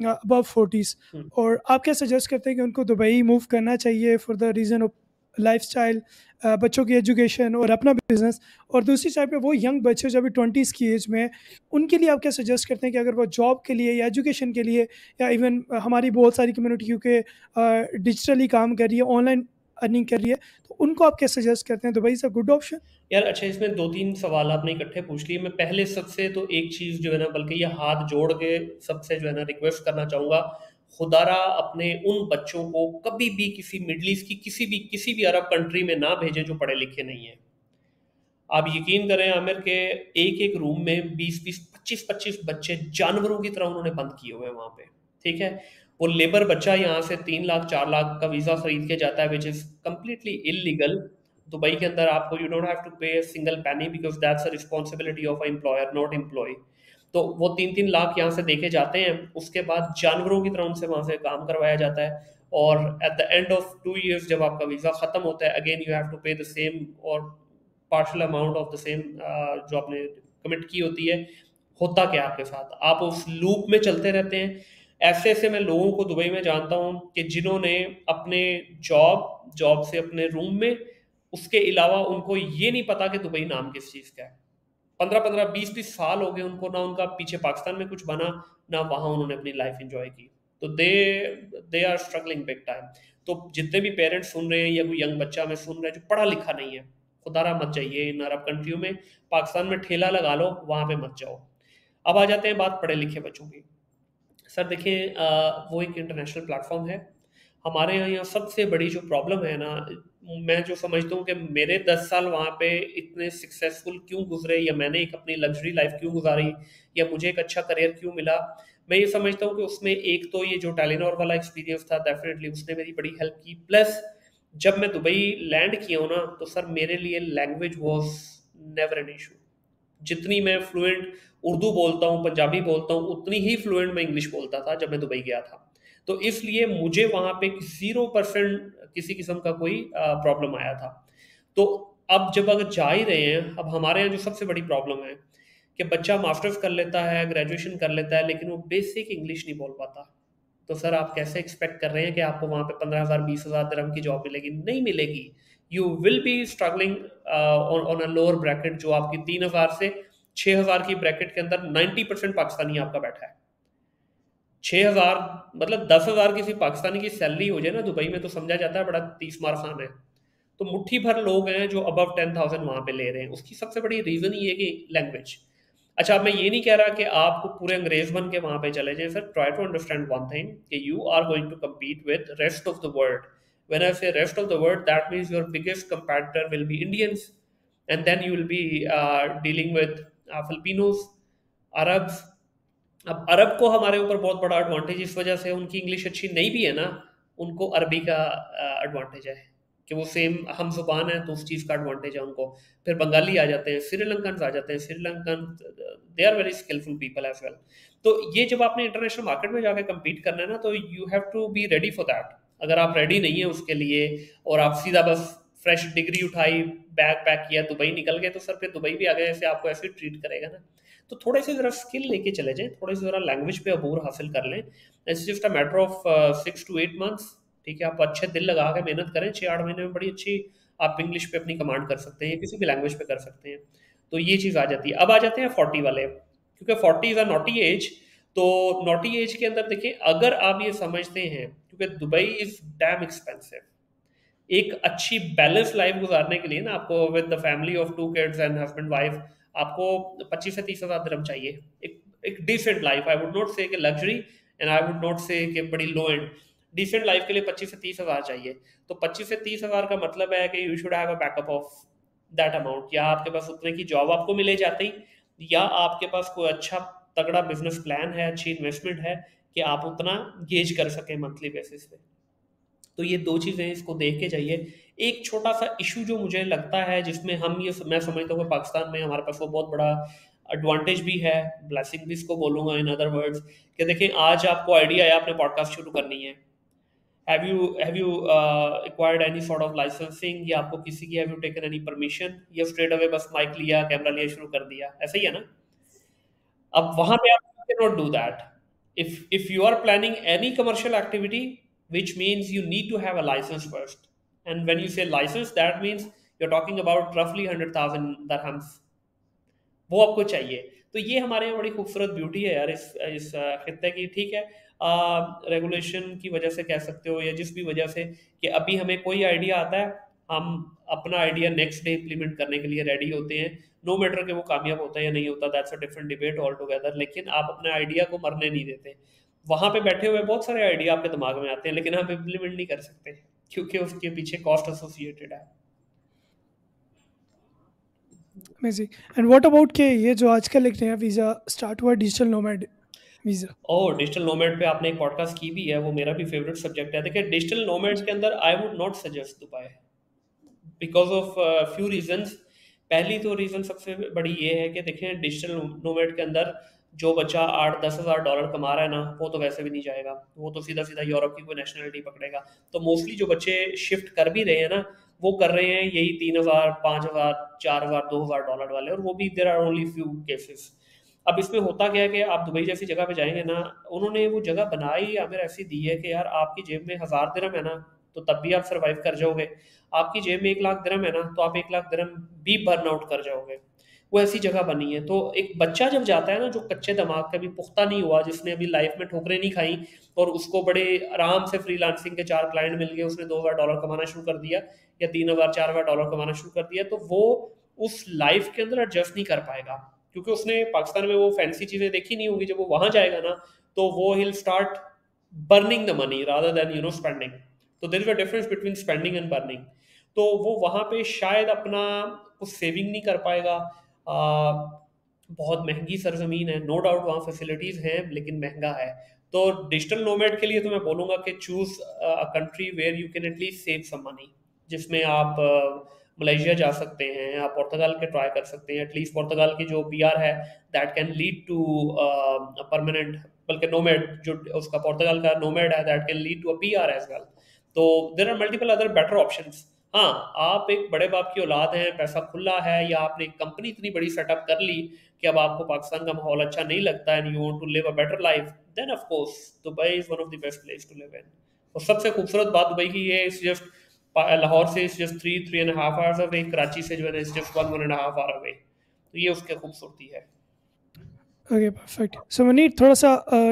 above 40s, हुँ। और आप क्या सजेस्ट करते हैं कि उनको दुबई मूव करना चाहिए for the reason of lifestyle, बच्चों की एजुकेशन और अपना बिजनेस, और दूसरी साइड पे वो यंग बच्चे जो अभी 20s की एज में हैं, उनके लिए आप क्या सजेस्ट करते हैं कि अगर वो जॉब के लिए या एजुकेशन के लिए, या इवन हमारी बहुत सारी कम्युनिटी क्योंकि डिजिटली काम कर रही है, ऑनलाइन अर्निंग कर रही है, तो उनको आप क्या सजेस्ट करते हैं Dubai is a good option? यार अच्छा, इसमें 2-3 सवाल आपने इकट्ठे पूछ लिए। मैं पहले सबसे तो एक चीज़ जो है ना, बल्कि ये हाथ जोड़ के सबसे जो है ना रिक्वेस्ट करना चाहूँगा, खुदारा अपने उन बच्चों को कभी भी किसी मिडल ईस्ट की किसी भी अरब कंट्री में ना भेजें जो पढ़े लिखे नहीं हैं। आप यकीन करें आमिर के एक-एक रूम में 20-20, 25-25 बच्चे जानवरों की तरह उन्होंने बंद किए हुए हैं वहाँ पे, ठीक है? वो लेबर बच्चा यहाँ से 3 लाख 4 लाख का वीज़ा खरीद के जाता है, which is completely illegal. Dubai के अंदर आपको यू डोंट हैव टू पे a single penny because that's a responsibility of a employer not employee. तो वो 3-3 लाख यहाँ से देके जाते हैं, उसके बाद जानवरों की तरह उनसे वहाँ से काम करवाया जाता है, और at the end of 2 years जब आपका वीज़ा खत्म होता है, अगेन यू हैव टू पे द सेम और partial amount of the same जो आपने कमिट की होती है। होता क्या आपके साथ, आप उस लूप में चलते रहते हैं। ऐसे ऐसे मैं लोगों को दुबई में जानता हूँ कि जिन्होंने अपने जॉब जॉब से अपने रूम में, उसके अलावा उनको ये नहीं पता कि दुबई नाम किस चीज़ का है। 15-15, 20-20 साल हो गए उनको, ना उनका पीछे पाकिस्तान में कुछ बना, ना वहाँ उन्होंने अपनी लाइफ एंजॉय की। तो they they are struggling big time. तो जितने भी पेरेंट्स सुन रहे हैं या कोई यंग बच्चा में सुन रहा है जो पढ़ा लिखा नहीं है, खुदारा मत जाइए इन अरब कंट्रियों में। पाकिस्तान में ठेला लगा लो, वहाँ पे मत जाओ। अब आ जाते हैं बात पढ़े लिखे बच्चों की। सर देखिए, वो एक इंटरनेशनल प्लेटफॉर्म है। हमारे यहाँ सबसे बड़ी जो प्रॉब्लम है ना, मैं जो समझता हूँ कि मेरे 10 साल वहाँ पे इतने सक्सेसफुल क्यों गुजरे, या मैंने एक अपनी लग्जरी लाइफ क्यों गुजारी, या मुझे एक अच्छा करियर क्यों मिला, मैं ये समझता हूँ कि उसमें एक तो ये जो टेलीनॉर वाला एक्सपीरियंस था, डेफिनेटली उसने मेरी बड़ी हेल्प की। प्लस जब मैं दुबई लैंड किया हूँ ना, तो सर मेरे लिए language was never an issue. जितनी मैं फ्लुएंट उर्दू बोलता हूँ, पंजाबी बोलता हूँ, उतनी ही फ्लुएंट मैं इंग्लिश बोलता था जब मैं दुबई गया था। तो इसलिए मुझे वहाँ पे 0% किसी किस्म का कोई प्रॉब्लम आया था। तो अब जब अगर जा ही रहे हैं, अब हमारे यहाँ जो सबसे बड़ी प्रॉब्लम है कि बच्चा मास्टर्स कर लेता है, ग्रेजुएशन कर लेता है, लेकिन वो बेसिक इंग्लिश नहीं बोल पाता। तो सर आप कैसे एक्सपेक्ट कर रहे हैं कि आपको वहाँ पे 15,000 20,000 दिरहम की जॉब मिलेगी? नहीं मिलेगी। You will be struggling on a lower bracket, जो आपकी 3,000 से 6,000 की ब्रैकेट के अंदर 90% पाकिस्तानी आपका बैठा है। 6,000 मतलब 10,000 किसी पाकिस्तानी की सैलरी हो जाए ना दुबई में, तो समझा जाता है बड़ा 30 मार खान है। तो मुट्ठी भर लोग हैं जो अबव 10,000 वहाँ पे ले रहे हैं। उसकी सबसे बड़ी रीज़न ये है कि लैंग्वेज। अच्छा, अब मैं ये नहीं कह रहा कि आपको पूरे अंग्रेज बन के वहां पे चले जाएं sir. Try to understand one thing कि you are going to compete with rest of the world. When I say rest of the world, that means your biggest competitor will be Indians, and then you will be dealing with Filipinos, Arabs. अब अरब को हमारे ऊपर बहुत बड़ा एडवांटेज इस वजह से, उनकी इंग्लिश अच्छी नहीं भी है ना, उनको अरबी का एडवांटेज है कि वो सेम हम जुबान है, तो उस चीज़ का एडवांटेज है उनको। फिर बंगाली आ जाते हैं, श्रीलंकन आ जाते हैं, Sri Lankan they are very skilful people as well. तो ये जब आपने इंटरनेशनल मार्केट में जाके compete करना है ना, तो you have to be ready for that. अगर आप रेडी नहीं है उसके लिए और आप सीधा बस फ्रेश डिग्री उठाई, बैग पैक किया, दुबई निकल गए, तो सर फिर दुबई भी आगे ऐसे आपको ऐसे ट्रीट करेगा ना। तो थोड़े से ज़रा स्किल लेके चले जाएँ, थोड़े से ज़रा लैंग्वेज पे अबूर हासिल कर लें। It's just a matter of 6 to 8 months. ठीक है, आप अच्छे दिल लगा के मेहनत करें, 6-8 महीने में बड़ी अच्छी आप इंग्लिश पे अपनी कमांड कर सकते हैं, या किसी भी लैंग्वेज पे कर सकते हैं। तो ये चीज़ आ जाती है। अब आ जाते हैं 40 वाले, क्योंकि 40 इज़ अ नॉटी एज। तो नॉटी एज के अंदर देखिए, अगर आप ये समझते हैं, क्योंकि दुबई इज़ डैम एक्सपेंसिव, एक अच्छी बैलेंस लाइफ गुजारने के लिए ना, आपको with the family of 2 kids and husband wife, आपको 25 से 30 हज़ार दिरहम चाहिए। एक एक decent life, I would not say कि luxury, and I would not say कि बड़ी लो एंड, डिसेंट लाइफ के लिए 25 से 30 हज़ार चाहिए। तो 25 से 30 हज़ार का मतलब है कि you should have a backup of that amount. या आपके पास उतने की जॉब आपको मिले जाते ही, या आपके पास कोई अच्छा तगड़ा बिजनेस प्लान है, अच्छी इन्वेस्टमेंट है कि आप उतना गेज कर सकें मंथली बेसिस पे। तो ये 2 चीज़ें इसको देख के जाइए। एक छोटा-सा इश्यू जो मुझे लगता है, जिसमें हम ये मैं समझता हूँ कि पाकिस्तान में हमारे पास वो बहुत बड़ा एडवांटेज भी है, ब्लेसिंग भी इसको बोलूँगा इन अदर वर्ड्स, कि देखिए आज आपको आइडिया है आपने पॉडकास्ट शुरू करनी है। Have you acquired any sort of licensing, या आपको किसी की have you taken any permission, या स्ट्रेट अवे बस माइक लिया, कैमरा लिया, शुरू कर दिया, ऐसा ही है ना? अब वहाँ पे आप can not do that. If you are planning any commercial activity, which means you need to have a license first. And when you say license, that means you're talking about roughly 100,000 dirhams. वो आपको चाहिए। तो ये हमारे यहाँ बड़ी खूबसूरत ब्यूटी है यार, इस खित्ते की। ठीक है, रेगुलेशन की वजह से कह सकते हो, या जिस भी वजह से, कि अभी हमें कोई आइडिया आता है, हम अपना आइडिया नेक्स्ट डे इम्प्लीमेंट करने के लिए रेडी होते हैं। नो मैटर कि वो कामयाब होता है या नहीं होता, that's a different debate all together. लेकिन आप अपने आइडिया को मरने नहीं देते। वहाँ पे बैठे हुए बहुत सारे आइडिया आपके दिमाग में आते हैं, लेकिन आप इम्प्लीमेंट नहीं कर सकते, क्योंकि उसके पीछे कॉस्ट एसोसिएटेड है। अमेजिंग। एंड व्हाट अबाउट के ये जो आजकल एक नया वीज़ा स्टार्ट हुआ, डिजिटल नोमैड वीज़ा? और डिजिटल नोमैड पे आपने एक पॉडकास्ट की भी है, वो मेरा भी फेवरेट सब्जेक्ट है। देखिए, डिजिटल नोमैड जी। के अंदर आई would not suggest Dubai, because of few reasons. पहली तो रीज़न सबसे बड़ी ये है कि देखें, डिजिटल नोमैड के अंदर जो बच्चा 8-10 हज़ार डॉलर कमा रहा है ना, वो तो वैसे भी नहीं जाएगा, वो तो सीधा सीधा यूरोप की कोई नेशनलिटी पकड़ेगा। तो मोस्टली जो बच्चे शिफ्ट कर भी रहे हैं ना, वो कर रहे हैं यही 3 हज़ार, 5 हज़ार, 4 हज़ार, 2 हज़ार डॉलर वाले, और वो भी there are only few cases. अब इसमें होता क्या है कि आप दुबई जैसी जगह पे जाएंगे ना, उन्होंने वो जगह बनाई हमें ऐसी दी है कि यार आपकी जेब में 1,000 दिरहम है ना, तो तब भी आप सर्वाइव कर जाओगे। आपकी जेब में 1 लाख दिरहम है ना, तो आप 1 लाख दिरहम भी बर्न आउट कर जाओगे। वो ऐसी जगह बनी है। तो एक बच्चा जब जाता है ना, जो कच्चे दिमाग का भी पुख्ता नहीं हुआ, जिसने अभी लाइफ में ठोकरें नहीं खाई, और उसको बड़े आराम से फ्रीलांसिंग के 4 क्लाइंट मिल गए, उसने 2 हज़ार डॉलर कमाना शुरू कर दिया, या 3 हज़ार, 4 हज़ार डॉलर कमाना शुरू कर दिया, तो वो उस लाइफ के अंदर एडजस्ट नहीं कर पाएगा, क्योंकि उसने पाकिस्तान में वो फैंसी चीज़ें देखी नहीं होंगी। जब वो वहाँ जाएगा ना, तो वो he'll start burning the money rather than spending. तो there is a difference between spending and burning. तो वो वहाँ पे शायद अपना कुछ सेविंग नहीं कर पाएगा। बहुत महंगी सरजमीन है, नो डाउट वहाँ फैसिलिटीज़ हैं, लेकिन महंगा है। तो डिजिटल नोमैड के लिए तो मैं बोलूँगा कि choose a country where you can at least save some money, जिसमें आप मलेशिया जा सकते हैं, आप पुर्तगाल के ट्राई कर सकते हैं। एटलीस्ट पुर्तगाल की जो पीआर है, that can lead to permanent, बल्कि नोमैड, जो उसका पुर्तगाल का नोमैड है, that can lead to a PR as well. तो there are multiple other better options. हाँ, आप एक बड़े बाप की औलाद हैं, पैसा खुला है, या आपने एक कंपनी इतनी बड़ी सेटअप कर ली कि अब आपको पाकिस्तान का माहौल अच्छा नहीं लगता and you want to live a better life, then of course Dubai is one of the best place to live in. और सबसे खूबसूरत बात दुबई की ये इज जस्ट, लाहौर से is just 3-3.5 hours away, Karachi से जो है इज जस्ट 1-1.5 आवर अवे। तो ये उसकी खूबसूरती है। Okay perfect. सो मनीर, थोड़ा सा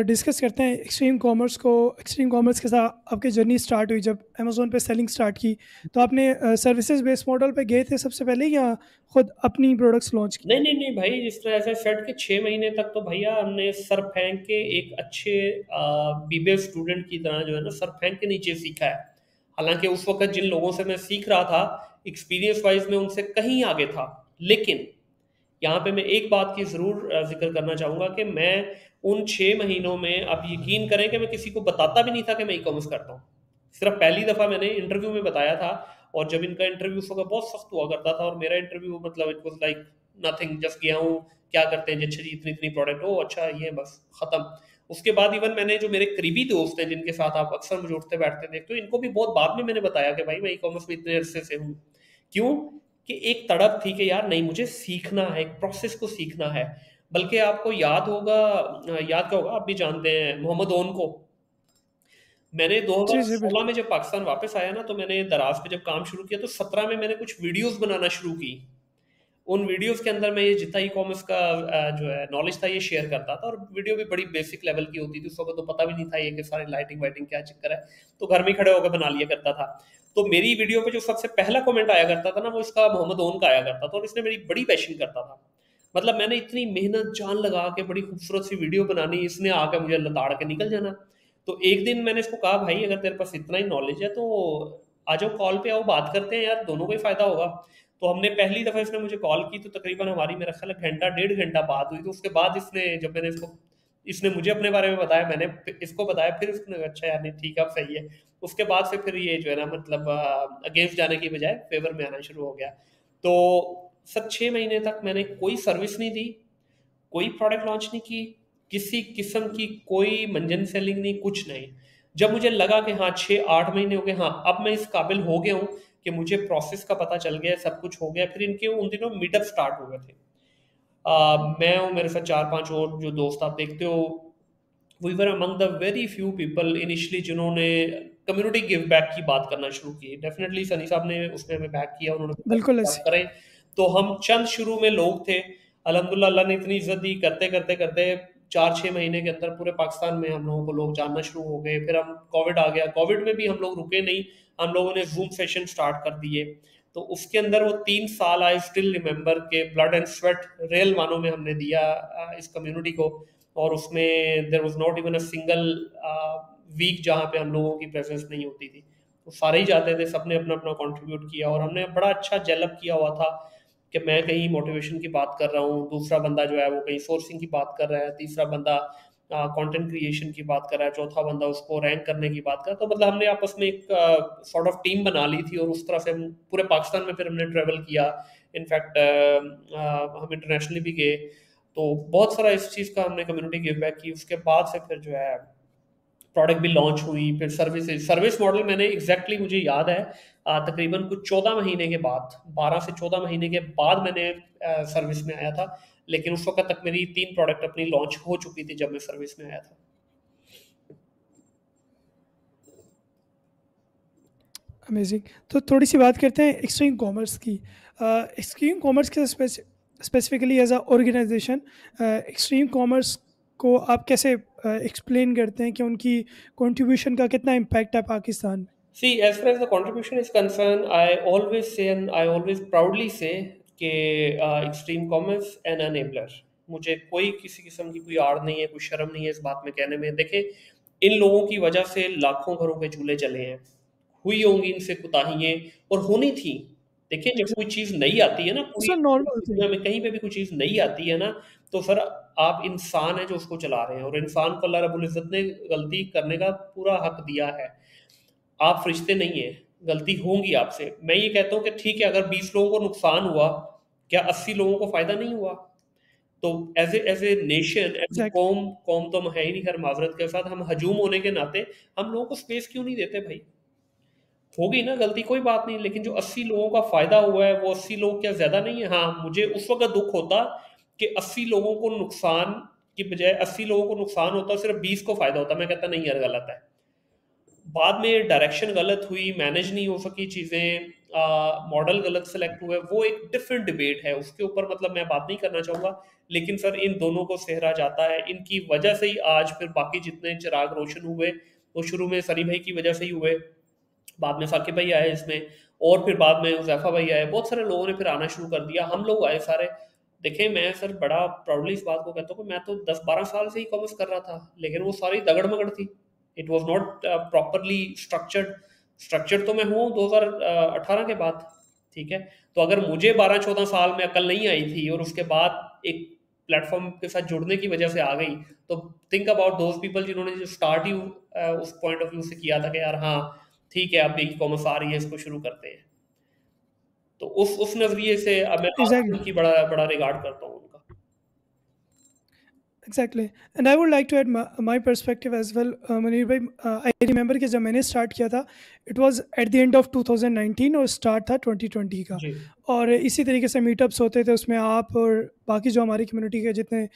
डिस्कस करते हैं एक्सट्रीम कॉमर्स को। एक्सट्रीम कॉमर्स के साथ आपकी जर्नी स्टार्ट हुई, जब अमेज़ोन पे सेलिंग स्टार्ट की, तो आपने सर्विसेज बेस्ड मॉडल पे गए थे सबसे पहले, या खुद अपनी प्रोडक्ट्स लॉन्च की? नहीं नहीं नहीं भाई, जिस तरह ऐसा सेट के 6 महीने तक तो भैया हमने सर फेंक के एक अच्छे बीबीए स्टूडेंट की तरह जो है ना सर फेंक के नीचे सीखा है। हालांकि उस वक्त जिन लोगों से मैं सीख रहा था एक्सपीरियंस वाइज में उनसे कहीं आगे था, लेकिन यहाँ पे मैं एक बात की ज़रूर जिक्र करना चाहूँगा कि मैं उन 6 महीनों में, आप यकीन करें कि मैं किसी को बताता भी नहीं था कि मैं ई कॉमर्स करता हूँ। सिर्फ पहली दफ़ा मैंने इंटरव्यू में बताया था, और जब इनका इंटरव्यू उस वक्त बहुत सख्त हुआ करता था, और मेरा इंटरव्यू मतलब it was like nothing, just गया हूँ, क्या करते हैं जी, अच्छा जी इतनी इतनी प्रोडक्ट हो, अच्छा ये बस ख़त्म। उसके बाद इवन मैंने जो मेरे करीबी दोस्त हैं जिनके साथ आप अक्सर मुझे उठते बैठते देखते हो, इनको भी बहुत बाद में मैंने बताया कि भाई मैं ई कॉमर्स में इतने अरसे से हूँ। क्यों? कि एक तड़प थी कि यार नहीं, मुझे सीखना है, एक प्रोसेस को सीखना है। बल्कि आपको याद होगा, याद क्या होगा, आप भी जानते हैं मोहम्मद ओन को। मैंने जी जी 2016 बिल्कुल। में जब पाकिस्तान वापस आया ना, तो मैंने दराज पे जब काम शुरू किया, तो 17 में मैंने कुछ वीडियोस बनाना शुरू की। उन वीडियोस के अंदर मैं ये जितना ई कॉमर्स का जो है नॉलेज था ये शेयर करता था, और वीडियो भी बड़ी बेसिक लेवल की होती थी। उस वक्त तो पता भी नहीं था ये कि सारी लाइटिंग वाइटिंग क्या चक्कर है, तो घर में ही खड़े होकर बना लिया करता था। तो मेरी वीडियो पे जो सबसे पहला कमेंट आया करता था ना, वो इसका मोहम्मद ओन का आया करता था, और इसने मेरी बड़ी बैशिंग करता था। मतलब मैंने इतनी मेहनत जान लगा के बड़ी खूबसूरत सी वीडियो बनानी, इसने आकर मुझे लताड़ के निकल जाना। तो एक दिन मैंने इसको कहा, भाई अगर तेरे पास इतना ही नॉलेज है तो आ जाओ, कॉल पे आओ, बात करते हैं यार, दोनों को ही फायदा होगा। तो हमने पहली दफा इसने मुझे कॉल की, तो तकरीबन हमारी मेरा ख्याल है घंटा 1.5 घंटा बात हुई। तो उसके बाद इसने, जब मैंने इसको, इसने मुझे अपने बारे में बताया, मैंने इसको बताया, फिर उसने अच्छा यार नहीं ठीक है, अब सही है। उसके बाद से फिर ये जो है ना मतलब अगेंस्ट जाने की बजाय फेवर में आना शुरू हो गया। तो सर 6 महीने तक मैंने कोई सर्विस नहीं दी, कोई प्रोडक्ट लॉन्च नहीं की, किसी किस्म की कोई मंजन सेलिंग नहीं, कुछ नहीं। जब मुझे लगा कि हाँ 6-8 महीने हो गए, हाँ अब मैं इस काबिल हो गया हूँ कि मुझे प्रोसेस का पता चल गया है, सब कुछ हो गया, फिर इनके उन दिनों मीटअप स्टार्ट हो गए थे। मैं हूँ, मेरे साथ 4-5 और जो दोस्त आप देखते हो, we were among the very few people initially जिन्होंने कम्युनिटी गिव बैक की बात करना शुरू की। डेफिनेटली सनी साहब ने उसमें हमें बैक किया, उन्होंने बताया बिल्कुल कि आप ऐसी। करें। तो हम चंद शुरू में लोग थे, अल्हम्दुलिल्लाह अल्लाह ने इतनी इज्जत दी, करते करते करते 4-6 महीने के अंदर पूरे पाकिस्तान में हम लोगों को लोग जानना शुरू हो गए। फिर हम कोविड आ गया, कोविड में भी हम लोग रुके नहीं, हम लोगों ने जूम सेशन स्टार्ट कर दिए। तो उसके अंदर वो 3 साल आई स्टिल रिमेम्बर के ब्लड एंड स्वेट रियल मानों में हमने दिया इस कम्युनिटी को। और उसमें there was not even a single week जहाँ पे हम लोगों की प्रेजेंस नहीं होती थी। तो सारे ही जाते थे, सबने अपना अपना कंट्रीब्यूट किया, और हमने बड़ा अच्छा जेलअप किया हुआ था कि मैं कहीं मोटिवेशन की बात कर रहा हूँ, दूसरा बंदा जो है वो कहीं सोर्सिंग की बात कर रहा है, तीसरा बंदा कंटेंट क्रिएशन की बात कर रहा है, चौथा बंदा उसको रैंक करने की बात कर रहा है। तो मतलब हमने आपस में एक सॉर्ट ऑफ टीम बना ली थी, और उस तरह से हम पूरे पाकिस्तान में फिर हमने ट्रेवल किया। इनफैक्ट हम इंटरनेशनली भी गए। तो बहुत सारा इस चीज़ का हमने कम्युनिटी गिव बैक की। उसके बाद से फिर जो है प्रोडक्ट भी लॉन्च हुई, फिर सर्विस मॉडल मैंने एग्जैक्टली मुझे याद है तकरीबन कुछ 14 महीने के बाद, 12 से 14 महीने के बाद मैंने सर्विस में आया था। लेकिन उस वक्त तक मेरी 3 प्रोडक्ट अपनी लॉन्च हो चुकी थी जब मैं सर्विस में आया था। अमेजिंग। तो थोड़ी सी बात करते हैं एक्सट्रीम कॉमर्स की। एक्सट्रीम कॉमर्स के specifically as a organisation, extreme commerce को आप कैसे एक्सप्लेन करते हैं कि उनकी कंट्रीब्यूशन का कितना इम्पैक्ट है पाकिस्तान में? See, as far as the contribution is concerned, I always say and I always proudly say कि extreme commerce an enabler। मुझे कोई किसी किस्म की कोई आड़ नहीं है, कोई शर्म नहीं है इस बात में कहने में। देखें, इन लोगों की वजह से लाखों घरों के चूल्हे चले हैं, हुई होंगी इनसे कुताहियाँ, और होनी थी। देखिए, जब कोई चीज़ नई आती है ना, पूरी सर नॉर्मल दुनिया थिंग। में कहीं पे भी कोई चीज़ नई आती है ना, तो सर आप इंसान हैं जो उसको चला रहे हैं, और इंसान को अल्लाह रब्बुल इज़्ज़त ने गलती करने का पूरा हक दिया है। आप फरिश्ते नहीं हैं, गलती होंगी आपसे। मैं ये कहता हूँ कि ठीक है, अगर 20 लोगों को नुकसान हुआ, क्या 80 लोगों को फ़ायदा नहीं हुआ? तो as a nation, as a exactly. कौम, कौम तो हम है ही नहीं, खैर माज़रत के साथ, हम हजूम होने के नाते हम लोगों को स्पेस क्यों नहीं देते भाई? होगी ना गलती, कोई बात नहीं, लेकिन जो 80 लोगों का फ़ायदा हुआ है, वो 80 लोग क्या ज़्यादा नहीं है? हाँ, मुझे उस वक़्त दुःख होता कि 80 लोगों को नुकसान की बजाय 80 लोगों को नुकसान होता, सिर्फ़ 20 को फ़ायदा होता। मैं कहता नहीं यार, गलत है। बाद में डायरेक्शन गलत हुई, मैनेज नहीं हो सकी चीज़ें, मॉडल गलत सेलेक्ट हुए, वो एक डिफरेंट डिबेट है, उसके ऊपर मतलब मैं बात नहीं करना चाहूँगा। लेकिन सर इन दोनों को सेहरा जाता है, इनकी वजह से ही आज फिर बाकी जितने चिराग रोशन हुए वो शुरू में सनी भाई की वजह से ही हुए, बाद में साकिब भाई आए इसमें, और फिर बाद में हुज़ैफा भाई आए, बहुत सारे लोगों ने फिर आना शुरू कर दिया, हम लोग आए सारे। देखिए मैं सर बड़ा प्राउडली इस बात को कहता हूँ कि मैं तो 10-12 साल से ही कॉमर्स कर रहा था, लेकिन वो सारी दगड़ मगड़ थी। It was not properly structured. Structured तो मैं हूँ 2018 के बाद, ठीक है। तो अगर मुझे 12-14 साल में अकल नहीं आई थी और उसके बाद एक प्लेटफॉर्म के साथ जुड़ने की वजह से आ गई, तो थिंक अबाउट दोज पीपल जिन्होंने जो स्टार्ट ही उस पॉइंट ऑफ व्यू से किया था कि यार हाँ ठीक है अब ई कॉमर्स आ रही है, इसको शुरू करते हैं। तो उस नज़रिए से अब मैं आज भी एग्जैक्टली। उनकी बड़ा बड़ा रिगार्ड करता हूँ उनका। Exactly. And I would like to add my perspective as well. Munir bhai, I remember कि जब मैंने स्टार्ट किया था, it was at the end of 2019 और स्टार्ट था 2020 का। जी। और इसी तरीके से मीटअप्स होते थे, उसमें आप और बाकी जो हमारी कम्युनिटी के जितने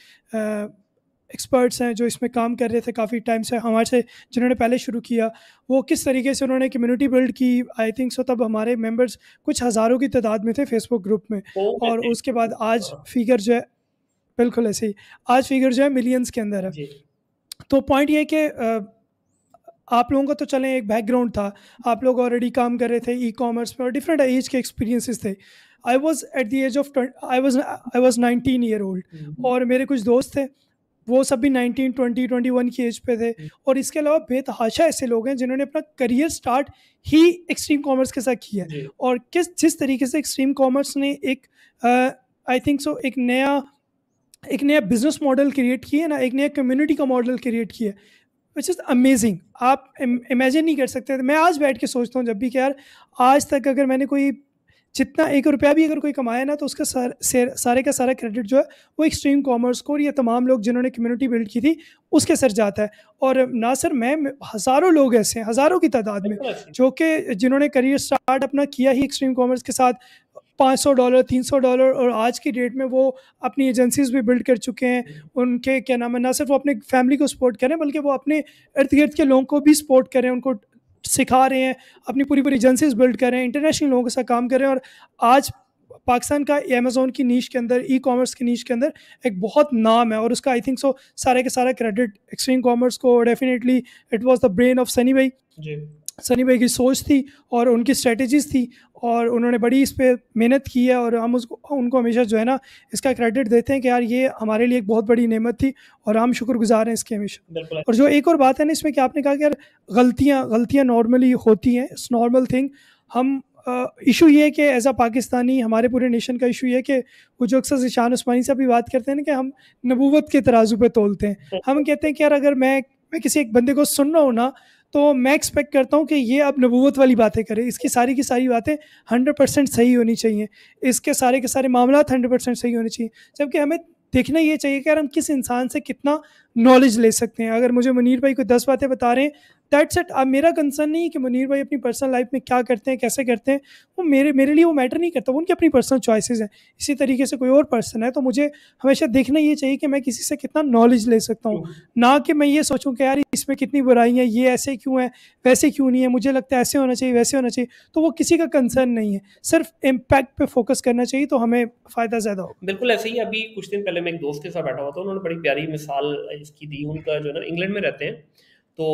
एक्सपर्ट्स हैं जो इसमें काम कर रहे थे काफ़ी टाइम से हमारे से, जिन्होंने पहले शुरू किया, वो किस तरीके से उन्होंने कम्युनिटी बिल्ड की। आई थिंक सो तब हमारे मेंबर्स कुछ हज़ारों की तादाद में थे फेसबुक ग्रुप में। तो और मैंने उसके बाद आज फिगर जो है, बिल्कुल ऐसे ही, आज फिगर जो है मिलियंस के अंदर है। जी तो पॉइंट ये है कि आप लोगों का तो चलें एक बैकग्राउंड था, आप लोग ऑलरेडी काम कर रहे थे ई कॉमर्स में और डिफरेंट एज के एक्सपीरियंसेस थे। I was at the age of I was 19 year old, और मेरे कुछ दोस्त थे, वो सब भी 19, 20, 21 की एज पे थे। और इसके अलावा बेतहाशा ऐसे लोग हैं जिन्होंने अपना करियर स्टार्ट ही एक्सट्रीम कॉमर्स के साथ किया है। जी और जिस तरीके से एक्सट्रीम कॉमर्स ने एक आई थिंक सो एक नया बिजनेस मॉडल क्रिएट किया है ना, एक नया कम्युनिटी का मॉडल क्रिएट किया है, विच इज़ अमेजिंग। आप इमेजिन नहीं कर सकते। मैं आज बैठ के सोचता हूँ जब भी कि यार आज तक अगर मैंने कोई जितना 1 रुपया भी अगर कोई कमाया ना, तो उसका सारे का सारा क्रेडिट जो है वो एक्सट्रीम कॉमर्स को और ये तमाम लोग जिन्होंने कम्युनिटी बिल्ड की थी उसके सर जाता है। और ना सर मैं हज़ारों लोग ऐसे हैं, हज़ारों की तादाद में, बिल्कुल ऐसे ही। जो कि जिन्होंने करियर स्टार्ट अपना किया ही एक्सट्रीम कॉमर्स के साथ, $500, $300, और आज की डेट में वो अपनी एजेंसीज भी बिल्ड कर चुके हैं। उनके क्या नाम है, ना सिर्फ वो अपने फैमिली को सपोर्ट करें बल्कि वो अपने इर्द गिर्द के लोगों को भी सपोर्ट करें, उनको सिखा रहे हैं, अपनी पूरी पूरी एजेंसीज बिल्ड कर रहे हैं, इंटरनेशनल लोगों के साथ काम कर रहे हैं। और आज पाकिस्तान का अमेज़ोन की नीश के अंदर, ई कॉमर्स की नीश के अंदर एक बहुत नाम है, और उसका आई थिंक सो सारे के सारा क्रेडिट एक्सट्रीम कॉमर्स को definitely it was the brain of Sunny भाई। जी सनी भाई की सोच थी और उनकी स्ट्रेटजीज थी, और उन्होंने बड़ी इस पर मेहनत की है, और हम उसको उनको हमेशा जो है ना इसका क्रेडिट देते हैं कि यार ये हमारे लिए एक बहुत बड़ी नेमत थी और हम शुक्रगुजार हैं इसके हमेशा। बिल्कुल और जो एक और बात है ना इसमें कि आपने कहा कि यार गलतियाँ नॉर्मली होती हैं, इट्स नॉर्मल थिंग। हम इशू ये है कि एज अ पाकिस्तानी हमारे पूरे नेशन का इशू ये है कि वो जो अक्सर ज़ीशान उस्मानी से भी बात करते हैं ना कि हम नबूवत के तराजू पे तोलते हैं। हम कहते हैं कि यार अगर मैं किसी एक बंदे को सुन रहा हूँ ना, तो मैं एक्सपेक्ट करता हूँ कि ये अब नबूवत वाली बातें करे, इसकी सारी की सारी बातें 100% सही होनी चाहिए, इसके सारे के सारे मामला 100% सही होने चाहिए। जबकि हमें देखना ये चाहिए कि यार हम किस इंसान से कितना नॉलेज ले सकते हैं। अगर मुझे मुनीर भाई कोई 10 बातें बता रहे हैं, दैट्स इट। अब मेरा कंसर्न नहीं है कि मुनीर भाई अपनी पर्सनल लाइफ में क्या करते हैं, कैसे करते हैं, वो मेरे लिए वो मैटर नहीं करता, वो उनकी अपनी पर्सनल चॉइसेस हैं। इसी तरीके से कोई और पर्सन है, तो मुझे हमेशा देखना ये चाहिए कि मैं किसी से कितना नॉलेज ले सकता हूँ, ना कि मैं ये सोचूं कि यार इसमें कितनी बुराई है, ये ऐसे क्यों है, वैसे क्यों नहीं है, मुझे लगता है ऐसे होना चाहिए, वैसे होना चाहिए। तो वो किसी का कंसर्न नहीं है, सिर्फ इम्पैक्ट पे फोकस करना चाहिए, तो हमें फ़ायदा ज़्यादा होगा। बिल्कुल ऐसे ही। अभी कुछ दिन पहले मैं एक दोस्त के साथ बैठा हुआ था, उन्होंने बड़ी प्यारी मिसाल इसकी दी। उनका जो है ना इंग्लैंड में रहते हैं, तो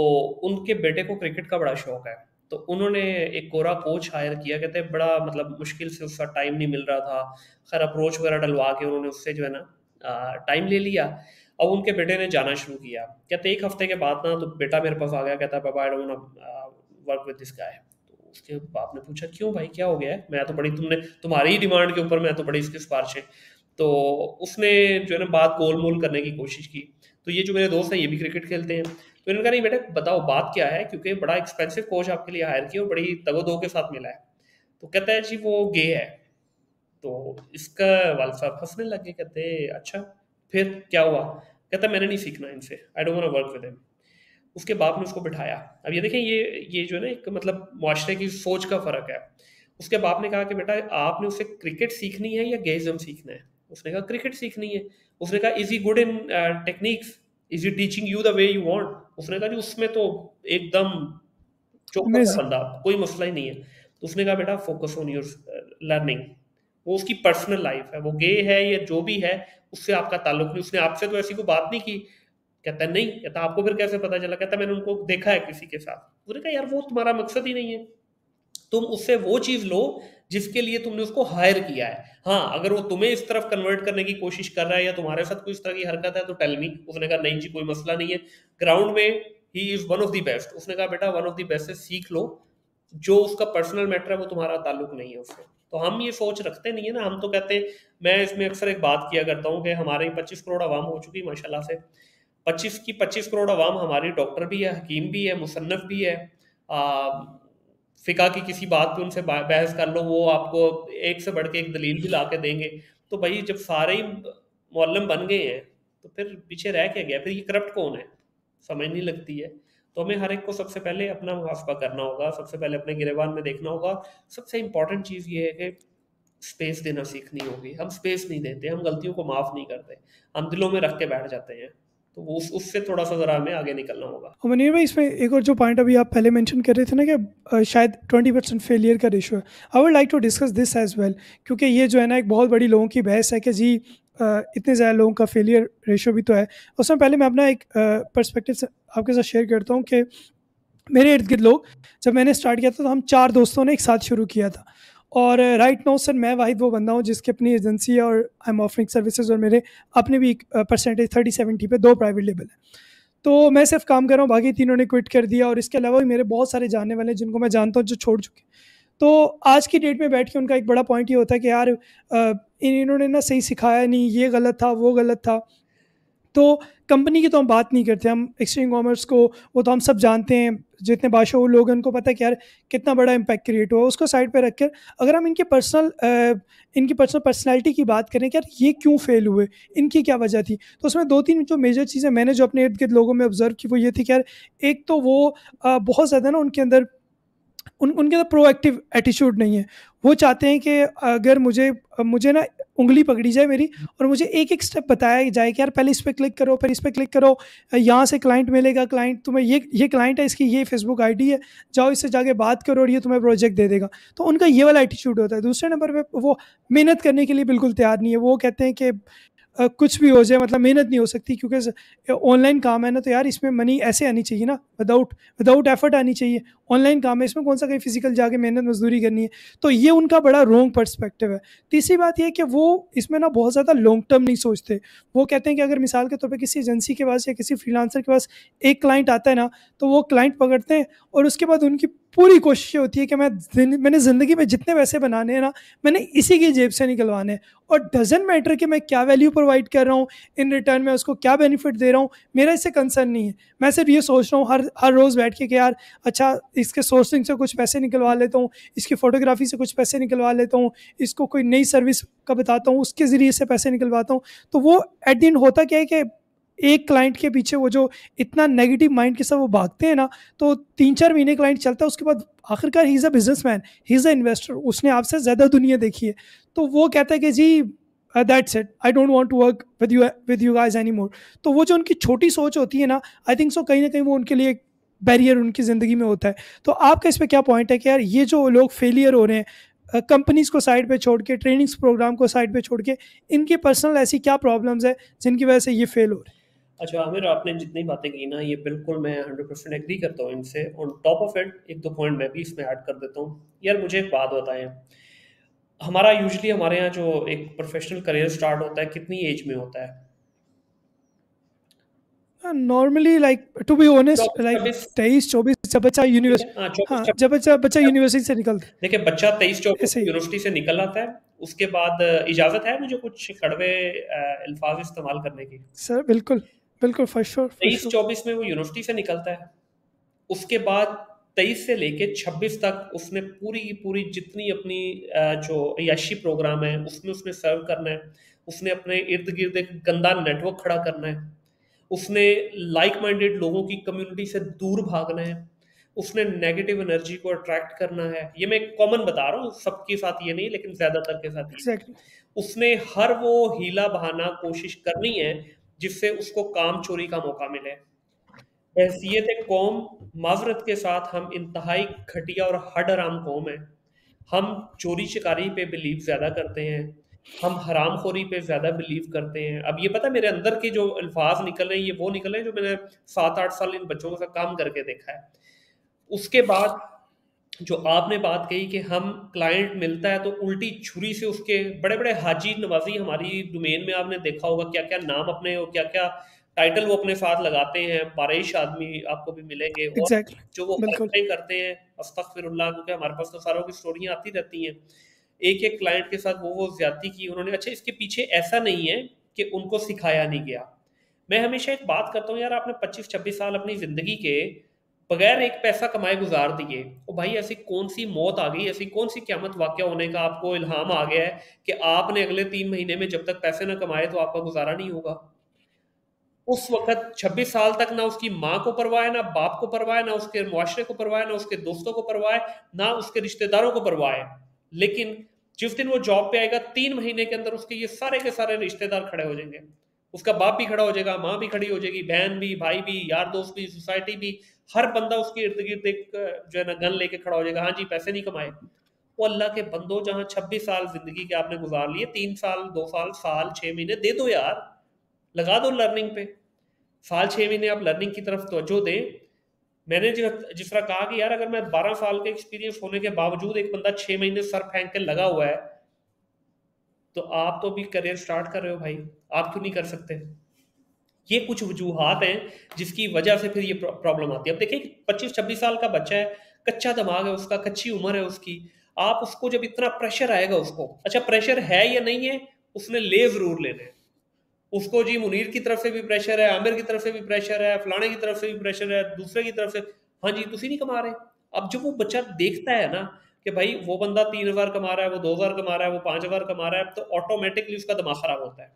उनके बेटे को क्रिकेट का बड़ा शौक है। तो उन्होंने एक कोरा कोच हायर किया, कहते हैं बड़ा मतलब मुश्किल से उसका टाइम नहीं मिल रहा था, खैर अप्रोच वगैरह डलवा के उन्होंने उससे जो है ना टाइम ले लिया। अब उनके बेटे ने जाना शुरू किया, कहते एक हफ्ते के बाद ना तो बेटा मेरे पास आ गया, कहता पापा I don't work with this guy. तो उसके बाप ने पूछा क्यों भाई क्या हो गया है, मैं तो बड़ी तुमने तुम्हारी ही डिमांड के ऊपर मैं तो बड़ी इसकी सिफारिश है। तो उसने जो है ना बात गोल मोल करने की कोशिश की। तो ये जो मेरे दोस्त हैं ये भी क्रिकेट खेलते हैं, तो इन्होंने कहा नहीं बेटा बताओ बात क्या है, क्योंकि बड़ा एक्सपेंसिव कोच आपके लिए हायर किया और बड़ी तगो के साथ मिला है। तो कहता है जी वो गे है। तो इसका वाल साहब हंसने लगे, कहते अच्छा फिर क्या हुआ, कहता मैंने नहीं सीखना इनसे, I don't want to work with him. उसके बाप ने उसको बिठाया। अब ये देखें ये जो है ना एक मतलब मुआशरे की सोच का फ़र्क है। उसके बाप ने कहा कि बेटा आपने उससे क्रिकेट सीखनी है या गेज़म सीखना है? उसने कहा क्रिकेट सीखनी है। उसने कहा is he good in techniques? Is he teaching you the way you want? उसने कहा जी उसमें तो एकदम चौकस है अमेजिंग। बंदा, कोई मसला ही नहीं है। तो उसने कहा बेटा फोकस ऑन योर लर्निंग। वो उसकी पर्सनल लाइफ है, वो गे है या जो भी है, उससे आपका ताल्लुक नहीं। उसने आपसे तो ऐसी कोई बात नहीं की। कहता है नहीं। कहता आपको फिर कैसे पता चला? कहता मैंने उनको देखा है किसी के साथ। उसने कहा यार वो तुम्हारा मकसद ही नहीं है। तुम उससे वो चीज लो जिसके लिए तुमने उसको हायर किया है। हाँ, अगर वो तुम्हें इस तरफ कन्वर्ट करने की कोशिश कर रहा है या तुम्हारे साथ कोई इस तरह की हरकत है तो टेल मी। उसने कहा नहीं जी कोई मसला नहीं है, ग्राउंड में he is one of the best. उसने कहा बेटा वन ऑफ द बेस्ट से सीख लो, जो उसका पर्सनल मैटर है वो तुम्हारा ताल्लुक नहीं है उससे। तो हम ये सोच रखते नहीं है ना, हम तो कहते हैं, मैं इसमें अक्सर एक बात किया करता हूँ कि हमारे 25 करोड़ आवाम हो चुकी है माशाल्लाह से। 25 करोड़ आवाम हमारी डॉक्टर भी है, हकीम भी है, मुसन्नफ भी है। फ़िक़्ह की किसी बात पे उनसे बहस कर लो, वो आपको एक से बढ़ के एक दलील भी ला के देंगे। तो भाई जब सारे ही मुअल्लिम बन गए हैं, तो फिर पीछे रह क्या गया? फिर ये करप्ट कौन है? समझ नहीं लगती है। तो हमें हर एक को सबसे पहले अपना मुहासबा करना होगा, सबसे पहले अपने गिरेबान में देखना होगा। सबसे इम्पोर्टेंट चीज़ ये है कि स्पेस देना सीखनी होगी। हम स्पेस नहीं देते, हम गलतियों को माफ़ नहीं करते, हम दिलों में रख के बैठ जाते हैं। तो वो उससे थोड़ा-सा ज़रा हमें आगे निकलना होगा। और मुनीर भाई, इसमें एक और जो पॉइंट अभी आप पहले मेंशन कर रहे थे ना कि शायद 20% फेलियर का रेशो है, I would like to discuss this as well, क्योंकि ये जो है ना एक बहुत बड़ी लोगों की बहस है कि जी इतने ज़्यादा लोगों का फेलियर रेशो भी तो है। उसमें पहले मैं अपना एक पर्सपेक्टिव से आपके साथ शेयर करता हूँ कि मेरे इर्द गिर्द लोग, जब मैंने स्टार्ट किया था तो हम 4 दोस्तों ने एक साथ शुरू किया था। और राइट नाउ सर मैं वाहिद वो बंदा हूँ जिसकी अपनी एजेंसी है और आई एम ऑफरिंग सर्विसेज, और मेरे अपने भी एक परसेंटेज 30-70 पे 2 प्राइवेट लेबल है। तो मैं सिर्फ काम कर रहा हूँ, बाकी तीनों ने क्विट कर दिया, और इसके अलावा भी मेरे बहुत सारे जानने वाले जिनको मैं जानता हूँ जो छोड़ चुके। तो आज की डेट में बैठ के उनका एक बड़ा पॉइंट ये होता है कि यार इन्होंने ना सही सिखाया नहीं, ये गलत था, वो गलत था। तो कंपनी की तो हम बात नहीं करते, हम एक्सचेंज कॉमर्स को, वो तो हम सब जानते हैं, जितने बादशाह लोग हैं उनको पता है कि यार कितना बड़ा इम्पैक्ट क्रिएट हुआ। उसको साइड पे रखकर अगर हम इनकी पर्सनल पर्सनैलिटी की बात करें कि यार ये क्यों फेल हुए, इनकी क्या वजह थी, तो उसमें 2-3 जो मेजर चीज़ें मैंने जो अपने इर्द गिर्द लोगों में ऑब्जर्व की वो ये थी कि यार एक तो वो बहुत ज़्यादा ना उनके अंदर प्रोएक्टिव एटीट्यूड नहीं है। वो चाहते हैं कि अगर मुझे मुझे ना उँगली पकड़ी जाए मेरी, और मुझे एक-एक स्टेप बताया जाए कि यार पहले इस पे क्लिक करो, फिर इस पे क्लिक करो, यहाँ से क्लाइंट मिलेगा, क्लाइंट तुम्हें ये क्लाइंट है, इसकी ये फेसबुक आईडी है, जाओ इससे जाके बात करो और ये तुम्हें प्रोजेक्ट दे देगा। तो उनका ये वाला एटीट्यूड होता है। दूसरे नंबर पे वो मेहनत करने के लिए बिल्कुल तैयार नहीं है। वो कहते हैं कि कुछ भी हो जाए, मतलब मेहनत नहीं हो सकती, क्योंकि ऑनलाइन काम है ना, तो यार इसमें मनी ऐसे आनी चाहिए ना, विदाउट विदाउट एफर्ट आनी चाहिए। ऑनलाइन काम है, इसमें कौन सा कहीं फिजिकल जाके मेहनत मजदूरी करनी है। तो ये उनका बड़ा रॉन्ग पर्सपेक्टिव है। तीसरी बात ये है कि वो इसमें ना बहुत ज़्यादा लॉन्ग टर्म नहीं सोचते। वो कहते हैं कि अगर मिसाल के तौर पर किसी एजेंसी के पास या किसी फ्रीलांसर के पास एक क्लाइंट आता है ना, तो वो क्लाइंट पकड़ते हैं और उसके बाद उनकी पूरी कोशिश होती है कि मैंने ज़िंदगी में जितने पैसे बनाने हैं ना, मैंने इसी की जेब से निकलवाने हैं, और डजेंट मैटर कि मैं क्या वैल्यू प्रोवाइड कर रहा हूँ, इन रिटर्न में उसको क्या बेनिफिट दे रहा हूँ, मेरा इससे कंसर्न नहीं है। मैं सिर्फ ये सोच रहा हूँ हर रोज़ बैठ के कि यार अच्छा इसके सोर्सिंग से कुछ पैसे निकलवा लेता हूँ, इसकी फ़ोटोग्राफी से कुछ पैसे निकलवा लेता हूँ, इसको कोई नई सर्विस का बताता हूँ, उसके ज़रिए से पैसे निकलवाता हूँ। तो वो एट द एंड होता क्या है कि एक क्लाइंट के पीछे वो जो इतना नेगेटिव माइंड के साथ वो भागते हैं ना, तो 3-4 महीने क्लाइंट चलता है, उसके बाद आखिरकार ही is a businessman, he is a investor, उसने आपसे ज़्यादा दुनिया देखी है। तो वो कहता है कि जी that's it, I don't want to work with you guys any more. तो वो जो उनकी छोटी सोच होती है ना, आई थिंक सो कहीं ना कहीं वो उनके लिए एक बैरियर उनकी ज़िंदगी में होता है। तो आपका इस पर क्या पॉइंट है कि यार ये जो लोग फेलियर हो रहे हैं, कंपनीज़ को साइड पे छोड़ के, ट्रेनिंग्स प्रोग्राम को साइड पे छोड़ के, इनकी पर्सनल ऐसी क्या प्रॉब्लम्स है जिनकी वजह से ये फेल हो रहे हैं? अच्छा आमिर, आपने जितनी बातें की ना, ये बिल्कुल मैं 100% एग्री करता हूँ इनसे। ऑन टॉप ऑफ इट एक दो पॉइंट मैं भी इसमें ऐड कर देता हूँ। यार मुझे एक बात बताएं, हमारा यूजुअली हमारे यहाँ जो एक प्रोफेशनल करियर स्टार्ट होता है कितनी एज में होता है? Normally like to be honest चौबीस लाइक छब्बीस 23-24, जब बच्चा ठीक है, यूनिवर्स हाँ चौबीस हाँ, जब छब्बीस बच्चा यूनिवर्सिटी से निकलता है, देखिए बच्चा 23-24 ऐसे ही है। यूनिवर्सिटी से निकल आता है। उसके बाद इजाज़त है मुझे कुछ कड़वे अल्फाज इस्तेमाल करने की? सर बिल्कुल, बिल्कुल, फॉर श्योर, फॉर तेईस श्योर। चौबीस में वो यूनिवर्सिटी से निकलता है। उसके बाद 23 से लेके 26 तक उसने पूरी की पूरी जितनी अपनी जो अय्याशी प्रोग्राम है उसमें उसने सर्व करना है। उसने अपने इर्द गिर्द एक गंदा नेटवर्क खड़ा करना है। उसने लाइक माइंडेड लोगों की कम्युनिटी से दूर भागना है। उसने नेगेटिव एनर्जी को अट्रैक्ट करना है। ये मैं कॉमन बता रहा हूँ, सबके साथ ये नहीं लेकिन ज्यादातर के साथ ये। एग्जैक्टली। उसने हर वो हीला बहाना कोशिश करनी है जिससे उसको काम चोरी का मौका मिले। हैसियत कौम, माजरत के साथ हम इंतहाई घटिया और हड कौम है। हम चोरी शिकारी पे बिलीव ज़्यादा करते हैं, हम हरामखोरी पे ज़्यादा बिलीव करते हैं। अब ये पता है मेरे अंदर के जो अल्फाज निकल रहे हैं ये वो निकल रहे हैं जो मैंने 7-8 साल इन बच्चों के साथ काम करके देखा है। उसके बाद जो आपने बात कही कि हम क्लाइंट मिलता है तो उल्टी छुरी से उसके बड़े बड़े हाजी नवाजी हमारी डोमेन में आपने देखा होगा क्या क्या नाम अपने और क्या क्या टाइटल वो अपने साथ लगाते हैं, पारेश आदमी आपको भी मिलेंगे। और एग्जैक्टली, जो वो बिल्कुल। हरकतें करते हैं, अस्तगफिरुल्लाह, क्योंकि हमारे पास तो सारों की स्टोरियाँ आती रहती हैं। एक एक क्लाइंट के साथ वो ज्यादती की उन्होंने। अच्छा, इसके पीछे ऐसा नहीं है कि उनको सिखाया नहीं गया। मैं हमेशा एक बात करता हूँ यार, आपने 25-26 साल अपनी जिंदगी के बगैर एक पैसा कमाए गुजार दिए, तो भाई ऐसी कौन सी मौत आ गई, ऐसी कौन सी क़यामत वाक़या होने का आपको इल्हाम आ गया है कि आपने अगले 3 महीने में जब तक पैसे ना कमाए तो आपका गुजारा नहीं होगा। उस वक़्त 26 साल तक ना उसकी माँ को परवाह है, ना बाप को परवाह है, ना उसके मुआशरे को परवाह है, ना उसके दोस्तों को परवाह है, ना उसके रिश्तेदारों को परवाह है। लेकिन जिस दिन वो जॉब पे आएगा 3 महीने के अंदर उसके ये सारे के सारे रिश्तेदार खड़े हो जाएंगे। उसका बाप भी खड़ा हो जाएगा, माँ भी खड़ी हो जाएगी, बहन भी, भाई भी, यार दोस्त भी, सोसाइटी भी। हर बंदा उसके इर्द गिर्द एक जो है ना गन लेके खड़ा हो जाएगा, हाँ जी पैसे नहीं कमाए। वो अल्लाह के बंदो, जहाँ 26 साल जिंदगी के आपने गुजार लिए, 3 साल, 2 साल, साल, 6 महीने दे दो यार, लगा दो लर्निंग पे। साल 6 महीने आप लर्निंग की तरफ तवज्जो दें। मैंने जिस तरह कहा कि यार अगर मैं 12 साल के एक्सपीरियंस होने के बावजूद एक बंदा 6 महीने सर फेंक के लगा हुआ है, तो आप तो अभी करियर स्टार्ट कर रहे हो भाई, आप क्यों नहीं कर सकते? ये कुछ वजूहात हैं जिसकी वजह से फिर ये प्रॉब्लम आती है। अब देखिए 25-26 साल का बच्चा है, कच्चा दिमाग है उसका, कच्ची उम्र है उसकी। आप उसको जब इतना प्रेशर आएगा, उसको अच्छा प्रेशर है या नहीं है, उसने ले जरूर लेना है। उसको जी मुनीर की तरफ से भी प्रेशर है, आमिर की तरफ से भी प्रेशर है, फलाने की तरफ से भी प्रेशर है, दूसरे की तरफ से। हाँ जी, तुसी नहीं कमा रहे। अब जब वो बच्चा देखता है ना कि भाई वो बंदा 3,000 कमा रहा है, वो 2,000 कमा रहा है, वो 5,000 कमा रहा है, तो ऑटोमेटिकली उसका दिमाग खराब होता है।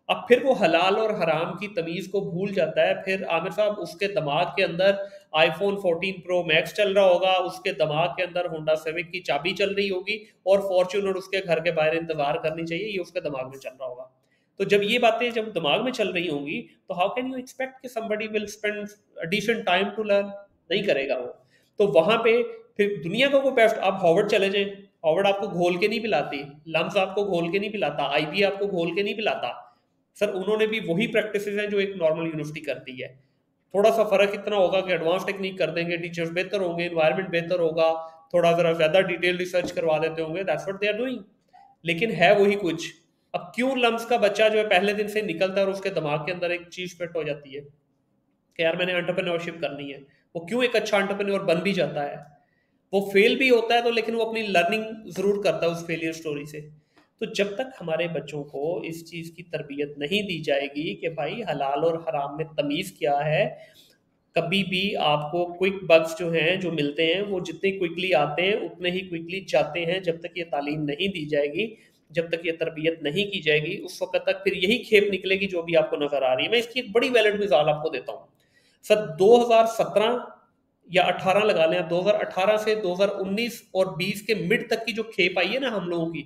अब फिर वो हलाल और हराम की तमीज को भूल जाता है। फिर आमिर साहब उसके दिमाग के अंदर आईफोन 14 प्रो मैक्स चल रहा होगा, उसके दिमाग के अंदर होंडा सिविक की चाबी चल रही होगी और फॉर्च्यूनर उसके घर के बाहर इंतजार करनी चाहिए, ये उसके दिमाग में चल रहा होगा। तो जब ये बातें जब दिमाग में चल रही होंगी, तो हाउ कैन यू एक्सपेक्ट कि somebody will spend decent time to learn? नहीं करेगा वो। तो वहां पे फिर दुनिया को बेस्ट, आप हॉवर्ड चले जाएं। हॉवर्ड आपको घोल के नहीं पिलाती, लम्स आपको घोल के नहीं पिलाता, आईबी आपको घोल के नहीं पिलाता। सर उन्होंने भी वही प्रैक्टिसेस हैं जो एक नॉर्मल यूनिवर्सिटी करती है। थोड़ा सा फर्क इतना होगा कि एडवांस टेक्निक कर देंगे, टीचर्स बेहतर होंगे, एनवायरनमेंट बेहतर होगा, थोड़ा जरा ज्यादा डिटेल रिसर्च करवा देते होंगे, that's what they are doing. लेकिन है वही कुछ। अब क्यों लम्स का बच्चा जो है पहले दिन से निकलता है और उसके दिमाग के अंदर एक चीज फिट हो जाती है कि यार मैंने एंटरप्रेन्योरशिप करनी है, वो क्यों एक अच्छा एंटरप्रेन्योर बन भी जाता है। वो फेल भी होता है तो, लेकिन वो अपनी लर्निंग जरूर करता है उस फेलियर स्टोरी से। तो जब तक हमारे बच्चों को इस चीज की तरबियत नहीं दी जाएगी कि भाई हलाल और हराम में तमीज क्या है, कभी भी आपको क्विक बग्स जो हैं जो मिलते हैं वो जितने क्विकली आते हैं उतने ही क्विकली जाते हैं। जब तक ये तालीम नहीं दी जाएगी, जब तक ये तरबियत नहीं की जाएगी, उस वक्त तक फिर यही खेप निकलेगी जो भी आपको नजर आ रही है। मैं इसकी एक बड़ी वैलिड मिसाल आपको देता हूँ। सर 2017 या 18 लगा लें, 2018 से 2019 और 20 के मिड तक की जो खेप आई है ना हम लोगों की,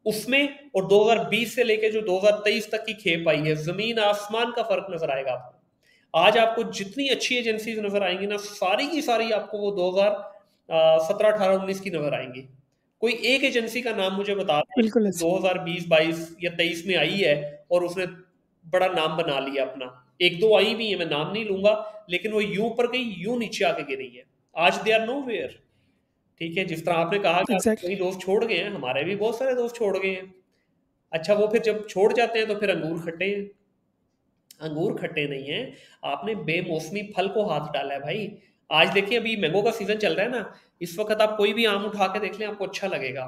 उसमें और 2020 से लेके जो 2023 तक की खेप आई है, जमीन आसमान का फर्क नजर आएगा आपको। आज आपको जितनी अच्छी एजेंसीज नजर आएंगी ना, सारी की सारी आपको वो 2017, 18, 19 की नजर आएंगी। कोई एक एजेंसी का नाम मुझे बता दें बिल्कुल जो ऐसे। 2020, 22 या 23 में आई है और उसने बड़ा नाम बना लिया अपना। एक दो आई भी है, मैं नाम नहीं लूंगा, लेकिन वो यूं ऊपर गई, यूं नीचे आके गिरी है। आज दे आर नो वेयर। ठीक है, जिस तरह आपने कहा कि आपके एग्जैक्टली। कई दोस्त छोड़ गए हैं, हमारे भी बहुत सारे दोस्त छोड़ गए हैं। अच्छा, वो फिर जब छोड़ जाते हैं तो फिर अंगूर खट्टे हैं। अंगूर खट्टे नहीं है, आपने बेमौसमी फल को हाथ डाला है भाई। आज देखिए अभी मैंगो का सीजन चल रहा है ना, इस वक्त आप कोई भी आम उठा के देख लें आपको अच्छा लगेगा।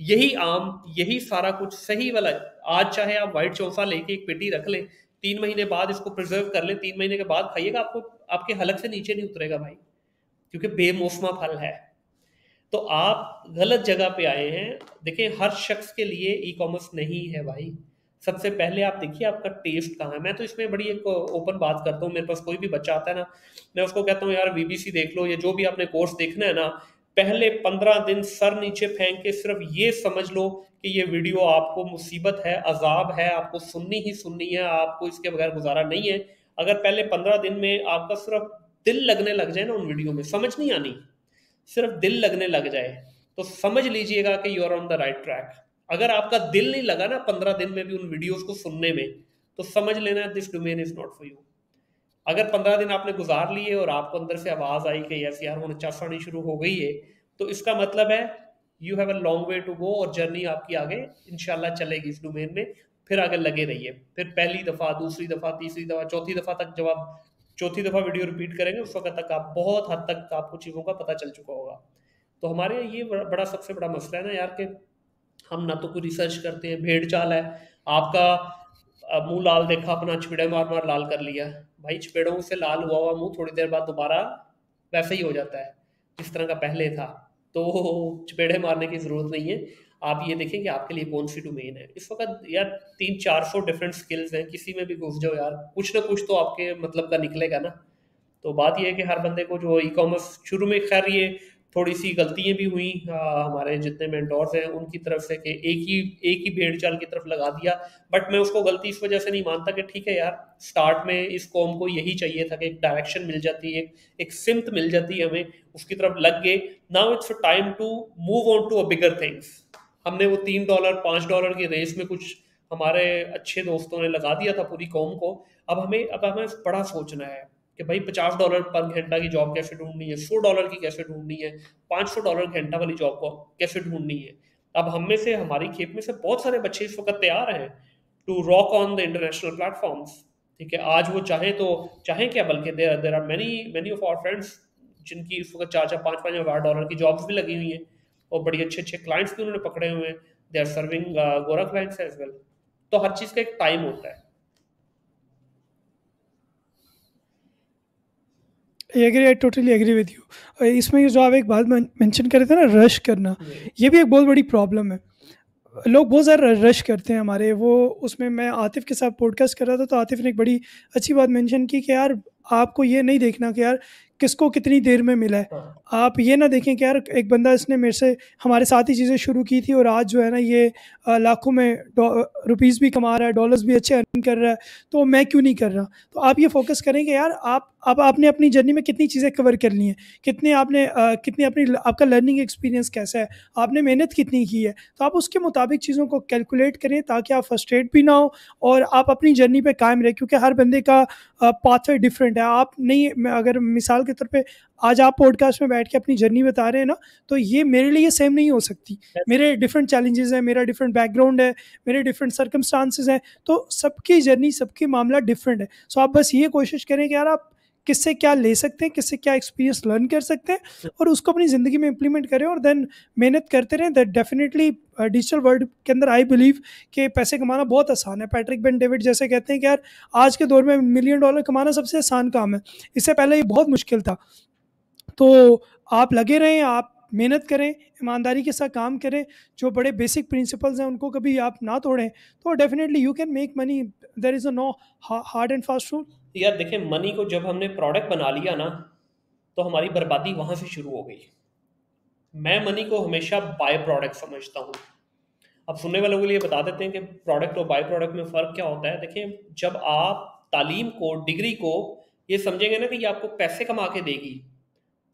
यही आम, यही सारा कुछ सही वाला, आज चाहे आप व्हाइट चौसा लेके एक पेटी रख लें, 3 महीने बाद इसको प्रिजर्व कर लें, 3 महीने के बाद खाइएगा, आपको आपके हलक से नीचे नहीं उतरेगा भाई, क्योंकि बेमौसमा फल है। तो आप गलत जगह पे आए हैं। देखिए हर शख्स के लिए ई कॉमर्स नहीं है भाई। सबसे पहले आप देखिए आपका टेस्ट कहाँ है। मैं तो इसमें बड़ी एक ओपन बात करता हूँ, मेरे पास कोई भी बच्चा आता है ना, मैं उसको कहता हूँ यार वीबीसी देख लो, या जो भी आपने कोर्स देखना है ना, पहले 15 दिन सर नीचे फेंक के सिर्फ ये समझ लो कि ये वीडियो आपको मुसीबत है, अजाब है, आपको सुननी ही सुननी है, आपको इसके बगैर गुजारा नहीं है। अगर पहले 15 दिन में आपका सिर्फ दिल लगने लग जाए ना उन वीडियो में, समझ नहीं आनी, सिर्फ दिल लगने लग जाए, तो समझ लीजिएगा कि you are on the right track. अगर आपका दिल नहीं लगा ना 15 दिन में भी उन वीडियोस को सुनने में, तो समझ लेना this domain is not for you. अगर 15 दिन आपने गुजार लिए और आपको अंदर से आवाज आई कि यस यार हूँ चस आनी शुरू हो गई है, तो इसका मतलब है you have a long way to go, और जर्नी आपकी आगे इंशाल्लाह चलेगी इस डोमेन में। फिर आगे लगे रहिए, फिर पहली दफा, दूसरी दफा, तीसरी दफा, चौथी दफा तक, जब आप चौथी दफा वीडियो रिपीट करेंगे उस वक्त तक आप बहुत हद तक आपको चीज़ों का पता चल चुका होगा। तो हमारे यहाँ ये बड़ा सबसे बड़ा मसला है ना यार, कि हम ना तो कोई रिसर्च करते हैं, भेड़ चाल है आपका। मुंह लाल देखा, अपना चपेड़े मार मार लाल कर लिया। भाई चपेड़ों से लाल हुआ हुआ मुंह थोड़ी देर बाद दोबारा वैसे ही हो जाता है जिस तरह का पहले था। तो चपेड़े मारने की जरूरत नहीं है। आप ये देखें कि आपके लिए कौन सी डोमेन है इस वक्त। यार 300-400 डिफरेंट स्किल्स हैं, किसी में भी घुस जाओ यार, कुछ ना कुछ तो आपके मतलब का निकलेगा ना। तो बात ये है कि हर बंदे को जो ई कॉमर्स शुरू में, खैर ये थोड़ी सी गलतियां भी हुई हमारे जितने मेंटोर्स हैं उनकी तरफ से, कि एक ही भेड़ चाल की तरफ लगा दिया। बट मैं उसको गलती इस वजह से नहीं मानता कि ठीक है यार, स्टार्ट में इस कॉम को यही चाहिए था कि एक डायरेक्शन मिल जाती है, एक सिमत मिल जाती है हमें, उसकी तरफ लग गए। Now it's time to move on to a bigger things. हमने वो $3 $5 की रेस में कुछ हमारे अच्छे दोस्तों ने लगा दिया था पूरी कॉम को। अब हमें बड़ा सोचना है कि भाई $50 पर घंटा की जॉब कैसे ढूंढनी है, $100 की कैसे ढूंढनी है, $500 घंटा वाली जॉब को कैसे ढूंढनी है। अब हम में से, हमारी खेप में से बहुत सारे बच्चे इस वक्त तैयार हैं to rock on the international platforms. ठीक है, आज वो चाहें तो, चाहें क्या, बल्कि there are many many of our friends जिनकी इस वक्त 4-4 5-5 हज़ार डॉलर की जॉब्स भी लगी हुई हैं, और बड़ी अच्छे अच्छे क्लाइंट्स भी उन्होंने पकड़े हुए हैं। They are serving gora clients as well. तो हर चीज़ का एक टाइम होता है। I agree, I totally agree with you. इसमें जो आप एक बात मेंशन कर रहे थे ना, रश करना, ये भी एक बहुत बड़ी प्रॉब्लम है। लोग बहुत ज़्यादा रश करते हैं हमारे वो। उसमें मैं आतिफ़ के साथ पॉडकास्ट कर रहा था, तो आतिफ़ ने एक बड़ी अच्छी बात मेंशन की कि यार आपको ये नहीं देखना कि यार किसको कितनी देर में मिला है। हाँ, आप ये ना देखें कि यार एक बंदा इसने मेरे से हमारे साथ ही चीज़ें शुरू की थी और आज जो है ना ये लाखों में रुपीज़ भी कमा रहा है, डॉलर्स भी अच्छे अर्न कर रहा है, तो मैं क्यों नहीं कर रहा। तो आप ये फोकस करें कि यार आपने अपनी जर्नी में कितनी चीज़ें कवर कर ली हैं, कितने आपने कितनी अपनी आपका लर्निंग एक्सपीरियंस कैसा है, आपने मेहनत कितनी की है। तो आप उसके मुताबिक चीज़ों को कैलकुलेट करें ताकि आप फ्रस्ट्रेट भी ना हो और आप अपनी जर्नी पे कायम रहें, क्योंकि हर बंदे का पाथवे डिफरेंट है। आप नहीं, मैं अगर मिसाल के तौर पे आज आप पॉडकास्ट में बैठ के अपनी जर्नी बता रहे हैं ना, तो ये मेरे लिए सेम नहीं हो सकती। मेरे डिफरेंट चैलेंजेस हैं, मेरा डिफरेंट बैकग्राउंड है, मेरे डिफरेंट सर्कमस्टांसेस हैं, तो सबकी जर्नी, सबकी मामला डिफरेंट है। सो आप बस ये कोशिश करें कि यार आप किससे क्या ले सकते हैं, किससे क्या एक्सपीरियंस लर्न कर सकते हैं, और उसको अपनी ज़िंदगी में इम्प्लीमेंट करें और देन मेहनत करते रहें। दैट डेफिनेटली डिजिटल वर्ल्ड के अंदर आई बिलीव कि पैसे कमाना बहुत आसान है। पैट्रिक बेन डेविड जैसे कहते हैं कि यार आज के दौर में $1 मिलियन कमाना सबसे आसान काम है, इससे पहले ये बहुत मुश्किल था। तो आप लगे रहें, आप मेहनत करें, ईमानदारी के साथ काम करें, जो बड़े बेसिक प्रिंसिपल्स हैं उनको कभी आप ना तोड़ें, तो definitely you can make money. There is a no hard and fast rule. यार देखिए, मनी को जब हमने प्रोडक्ट बना लिया ना, तो हमारी बर्बादी वहां से शुरू हो गई। मैं मनी को हमेशा बाय प्रोडक्ट समझता हूँ। अब सुनने वालों के लिए बता देते हैं कि प्रोडक्ट और बाय प्रोडक्ट में फ़र्क क्या होता है। देखिए, जब आप तालीम को, डिग्री को ये समझेंगे ना कि ये आपको पैसे कमा के देगी,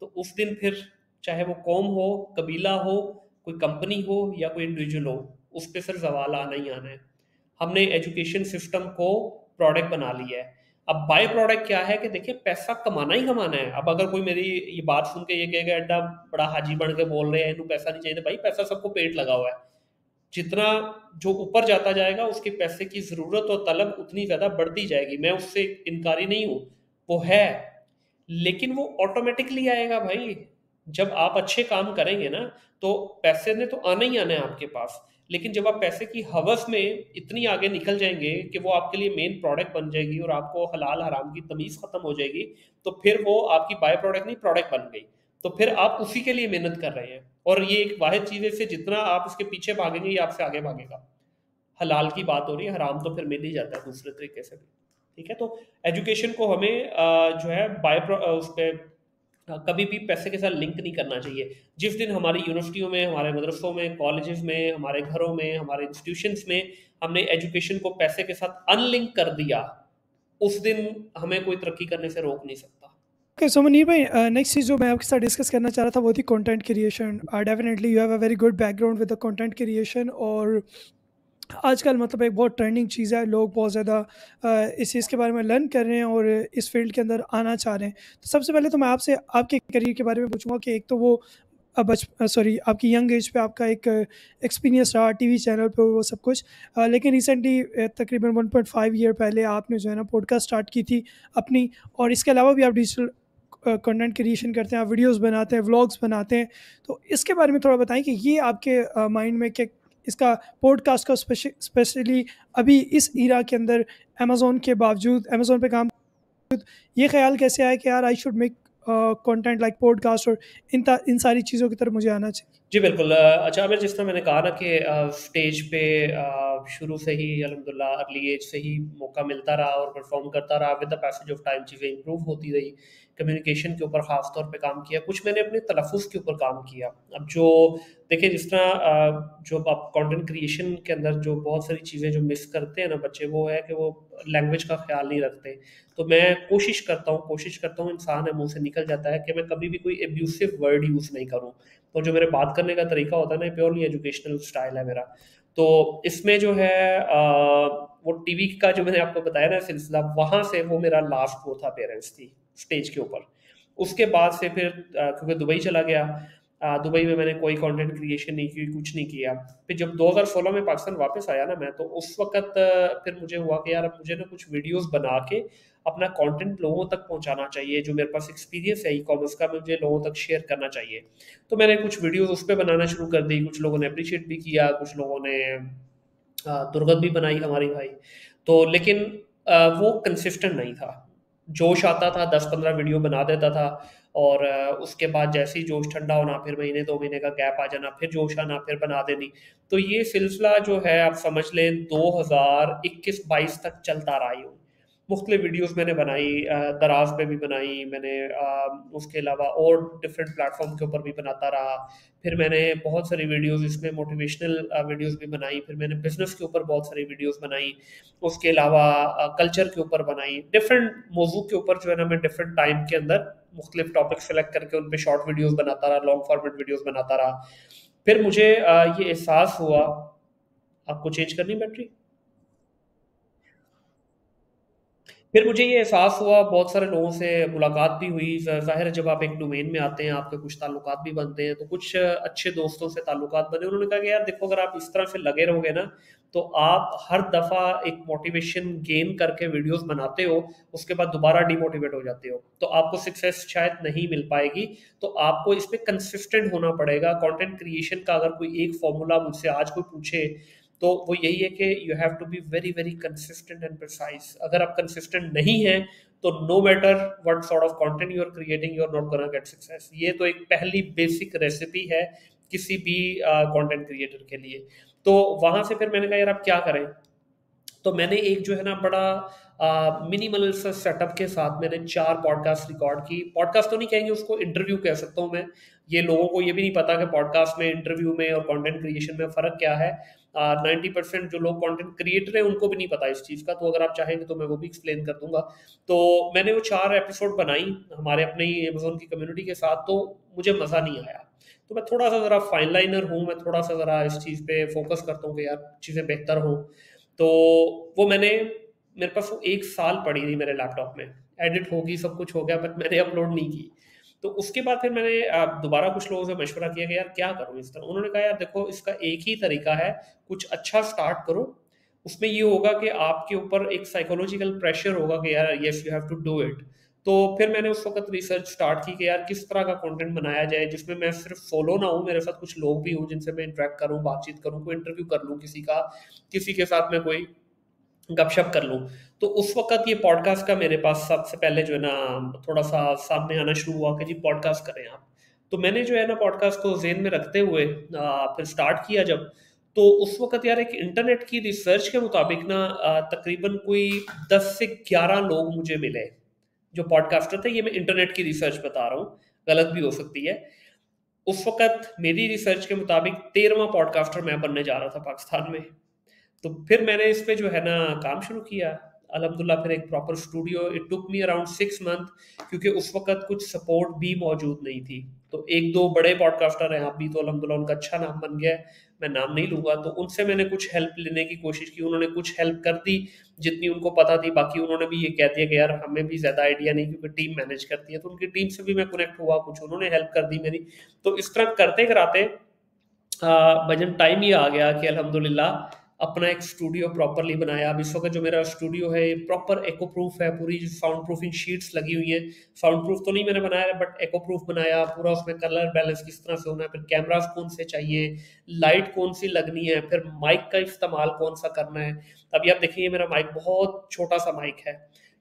तो उस दिन फिर चाहे वो कौम हो, कबीला हो, कोई कंपनी हो या कोई इंडिविजुअल हो, उस पर फिर सवाल आना ही आना है। हमने एजुकेशन सिस्टम को प्रोडक्ट बना लिया है। अब बाय प्रोडक्ट क्या है कि देखिए, पैसा कमाना ही कमाना है। अब अगर कोई मेरी ये बात सुन के ये कहेगा एड्डा बड़ा हाजी बन के बोल रहे हैं, इन्हें पैसा नहीं चाहिए, भाई पैसा सबको पेट लगा हुआ है। जितना जो ऊपर जाता जाएगा उसके पैसे की ज़रूरत और तलब उतनी ज़्यादा बढ़ती जाएगी। मैं उससे इनकारी नहीं हूँ, वो है, लेकिन वो ऑटोमेटिकली आएगा भाई। जब आप अच्छे काम करेंगे ना, तो पैसे ने तो आना ही आना है आपके पास। लेकिन जब आप पैसे की हवस में इतनी आगे निकल जाएंगे कि वो आपके लिए मेन प्रोडक्ट बन जाएगी और आपको हलाल हराम की तमीज़ खत्म हो जाएगी, तो फिर वो आपकी बाय प्रोडक्ट नहीं, प्रोडक्ट बन गई। तो फिर आप उसी के लिए मेहनत कर रहे हैं। और ये एक वाहिद चीज़ है, इससे जितना आप इसके पीछे भागेंगे ये आपसे आगे भागेगा। हलाल की बात हो रही है, हराम तो फिर मिल ही जाता है दूसरे तरीके से भी। ठीक है, तो एजुकेशन को हमें जो है उस पर कभी भी पैसे के साथ लिंक नहीं करना चाहिए। जिस दिन हमारी यूनिवर्सिटियों में, हमारे मदरसों में, कॉलेजेस में, हमारे घरों में, हमारे इंस्टीट्यूशंस में हमने एजुकेशन को पैसे के साथ अनलिंक कर दिया, उस दिन हमें कोई तरक्की करने से रोक नहीं सकता। ओके, सो मुनीर भाई, नेक्स्ट चीज़ जो मैं आपके साथ डिस्कस करना चाह रहा था वो थी content creation. Definitely you have a very good background with the content creation, और आजकल मतलब एक बहुत ट्रेंडिंग चीज़ है, लोग बहुत ज़्यादा इस चीज़ के बारे में लर्न कर रहे हैं और इस फील्ड के अंदर आना चाह रहे हैं। तो सबसे पहले तो मैं आपसे आपके करियर के बारे में पूछूंगा कि एक तो वो सॉरी, आपकी यंग एज पे आपका एक एक्सपीरियंस रहा टीवी चैनल पे वो सब कुछ, लेकिन रिसेंटली तकरीबन 1.5 ईयर पहले आपने जो है ना पॉडकास्ट स्टार्ट की थी अपनी, और इसके अलावा भी आप डिजिटल कंटेंट क्रिएशन करते हैं, आप वीडियोस बनाते हैं, व्लॉग्स बनाते हैं। तो इसके बारे में थोड़ा बताएं कि ये आपके माइंड में क्या इसका पॉडकास्ट का स्पेशली अभी इस ईरा के अंदर अमेज़न के बावजूद, अमेज़न पे काम, ये ख़्याल कैसे आया कि यार I should make content like podcast, और इन सारी चीज़ों की तरफ मुझे आना चाहिए? जी, बिल्कुल। अच्छा, आमिर, जिस तरह मैंने कहा ना कि स्टेज पे शुरू से ही अल्हम्दुलिल्लाह अर्ली एज से ही मौका मिलता रहा और परफ़ॉर्म करता रहा। With the passage of time चीज़ें इम्प्रूव होती रही। कम्युनिकेशन के ऊपर ख़ास तौर पे काम किया, कुछ मैंने अपने तलफ़्फ़ुज़ के ऊपर काम किया। अब जो देखिए, जिस तरह जो आप कंटेंट क्रिएशन के अंदर जो बहुत सारी चीज़ें जो मिस करते हैं ना बच्चे, वो है कि वो लैंग्वेज का ख़्याल नहीं रखते। तो मैं कोशिश करता हूँ, इंसान है, मुँह से निकल जाता है कि मैं कभी भी कोई एब्यूसिव वर्ड यूज़ नहीं करूँ। तो जो मेरे बात करने का तरीका होता है ना, प्योरली एजुकेशनल स्टाइल है मेरा। तो इसमें जो है वो टीवी का जो मैंने आपको बताया ना सिलसिला, वहाँ से वो मेरा लास्ट वो था पेरेंट्स थी स्टेज के ऊपर। उसके बाद से फिर क्योंकि दुबई चला गया, दुबई में मैंने कोई कंटेंट क्रिएशन नहीं की, कुछ नहीं किया। फिर जब 2016 में पाकिस्तान वापस आया ना मैं, तो उस वक़्त फिर मुझे हुआ कि यार अब मुझे ना कुछ वीडियोज़ बना के अपना कंटेंट लोगों तक पहुँचाना चाहिए। जो मेरे पास एक्सपीरियंस है ई-कॉमर्स का, मुझे लोगों तक शेयर करना चाहिए। तो मैंने कुछ वीडियोज़ उस पे बनाना शुरू कर दी, कुछ लोगों ने एप्रिशिएट भी किया, कुछ लोगों ने तुरगत भी बनाई हमारी भाई। तो लेकिन वो कंसिस्टेंट नहीं था। जोश आता था, 10-15 वीडियो बना देता था, और उसके बाद जैसे ही जोश ठंडा होना, फिर महीने 2 महीने का गैप आ जाना, फिर जोश आना, फिर बना देनी। तो ये सिलसिला जो है आप समझ लें 2021-22 तक चलता रहा यूँ। मुख्तलिफ वीडियोज़ मैंने बनाई, दराज़ पे भी बनाई मैंने, उसके अलावा और डिफरेंट प्लेटफ़ॉर्म के ऊपर भी बनाता रहा। फिर मैंने बहुत सारी वीडियोज़ इसमें मोटिवेशनल वीडियोज़ भी बनाई, फिर मैंने बिज़नेस के ऊपर बहुत सारी वीडियोज़ बनाई, उसके अलावा कल्चर के ऊपर बनाई, डिफरेंट मौज़ू के ऊपर जो है ना मैं डिफरेंट टाइम के अंदर मुख्तलिफ टॉपिक सेलेक्ट करके उन पे शॉर्ट वीडियोज़ बनाता रहा, लॉन्ग फॉर्मेट वीडियोज़ बनाता रहा। फिर मुझे ये एहसास हुआ। आपको चेंज करनी बैटरी? फिर मुझे ये एहसास हुआ, बहुत सारे लोगों से मुलाकात भी हुई। ज़ाहिर है जब आप एक डोमेन में आते हैं, आपके कुछ ताल्लुकात भी बनते हैं, तो कुछ अच्छे दोस्तों से ताल्लुकात बने। उन्होंने कहा कि यार देखो, अगर आप इस तरह से लगे रहोगे ना, तो आप हर दफ़ा एक मोटिवेशन गेन करके वीडियोस बनाते हो, उसके बाद दोबारा डिमोटिवेट हो जाते हो, तो आपको सक्सेस शायद नहीं मिल पाएगी। तो आपको इसमें कंसिस्टेंट होना पड़ेगा। कंटेंट क्रिएशन का अगर कोई एक फॉर्मूला मुझसे आज कोई पूछे, तो वो यही है कि you have to be very very consistent and precise. अगर आप कंसिस्टेंट नहीं हैं, तो no matter what sort of content you are creating, you are not gonna get success. ये तो एक पहली बेसिक रेसिपी है किसी भी कंटेंट क्रिएटर के लिए। तो वहां से फिर मैंने कहा यार अब क्या करें। तो मैंने एक जो है ना बड़ा मिनिमल सा सेटअप के साथ मैंने 4 पॉडकास्ट रिकॉर्ड की। पॉडकास्ट तो नहीं कहेंगे उसको, इंटरव्यू कह सकता हूँ मैं। ये लोगों को ये भी नहीं पता कि पॉडकास्ट में, इंटरव्यू में और कंटेंट क्रिएशन में फ़र्क क्या है। 90% जो लोग कंटेंट क्रिएटर हैं उनको भी नहीं पता इस चीज़ का, तो अगर आप चाहेंगे तो मैं वो भी एक्सप्लेन कर दूँगा। तो मैंने वो 4 एपिसोड बनाई हमारे अपने ही अमेज़न की कम्युनिटी के साथ, तो मुझे मज़ा नहीं आया। तो मैं थोड़ा-सा ज़रा फाइन लाइनर हूँ, मैं थोड़ा-सा ज़रा इस चीज़ पे फ़ोकस करता हूँ कि यार चीज़ें बेहतर हों। तो वो मैंने, मेरे पास वो 1 साल पड़ी रही मेरे लैपटॉप में। एडिट होगी, सब कुछ हो गया, बट मैंने अपलोड नहीं की। तो उसके बाद फिर मैंने दोबारा कुछ लोगों से मशवरा किया कि यार क्या करूँ इस तरह। उन्होंने कहा यार देखो, इसका एक ही तरीका है, कुछ अच्छा स्टार्ट करो। उसमें ये होगा कि आपके ऊपर एक साइकोलॉजिकल प्रेशर होगा कि यार yes you have to do it. तो फिर मैंने उस वक़्त रिसर्च स्टार्ट की कि यार किस तरह का कंटेंट बनाया जाए जिसमें मैं सिर्फ़ सोलो ना हूँ, मेरे साथ कुछ लोग भी हों जिनसे मैं इंटरैक्ट करूँ, बातचीत करूँ, कोई इंटरव्यू कर लूँ किसी का, किसी के साथ मैं कोई गपशप कर लूँ। तो उस वक़्त ये पॉडकास्ट का मेरे पास सबसे पहले जो है ना थोड़ा-सा सामने आना शुरू हुआ कि जी पॉडकास्ट करें आप। तो मैंने जो है ना पॉडकास्ट को ज़हन में रखते हुए फिर स्टार्ट किया जब, तो उस वक़्त यार एक इंटरनेट की रिसर्च के मुताबिक ना तकरीबन कोई 10 से 11 लोग मुझे मिले, जो पॉडकास्टर थे। ये मैं इंटरनेट की रिसर्च बता रहा हूँ, गलत भी हो सकती है। उस वक़्त मेरी रिसर्च के मुताबिक 13वां पॉडकास्टर मैं बनने जा रहा था पाकिस्तान में। तो फिर मैंने इस पे जो है ना काम शुरू किया। अल्हम्दुलिल्लाह फिर एक proper studio, it took me around 6 month, क्योंकि उस वक्त कुछ सपोर्ट भी मौजूद नहीं थी। तो एक दो बड़े पॉडकास्टर हैं अभी तो अल्हम्दुलिल्लाह उनका अच्छा नाम बन गया है, मैं नाम नहीं लूँगा, तो उनसे मैंने कुछ हेल्प लेने की कोशिश की, उन्होंने कुछ हेल्प कर दी जितनी उनको पता थी। बाकी उन्होंने भी ये कह दिया कि यार हमें भी ज़्यादा आइडिया नहीं, क्योंकि टीम मैनेज करती है, तो उनकी टीम से भी मैं कनेक्ट हुआ, कुछ उन्होंने हेल्प कर दी मेरी। तो इस तरह करते कराते भजन टाइम ही आ गया कि अल्हम्दुलिल्लाह अपना एक स्टूडियो प्रॉपरली बनाया। अब इस वक्त जो मेरा स्टूडियो है ये प्रॉपर एको प्रूफ है, पूरी साउंड प्रूफिंग शीट्स लगी हुई हैं। साउंड प्रूफ तो नहीं मैंने बनाया बट एको प्रूफ बनाया पूरा, उसमें कलर बैलेंस किस तरह से होना है, फिर कैमरास कौन से चाहिए, लाइट कौन सी लगनी है, फिर माइक का इस्तेमाल कौन सा करना है। अभी आप देखिए मेरा माइक बहुत छोटा सा माइक है,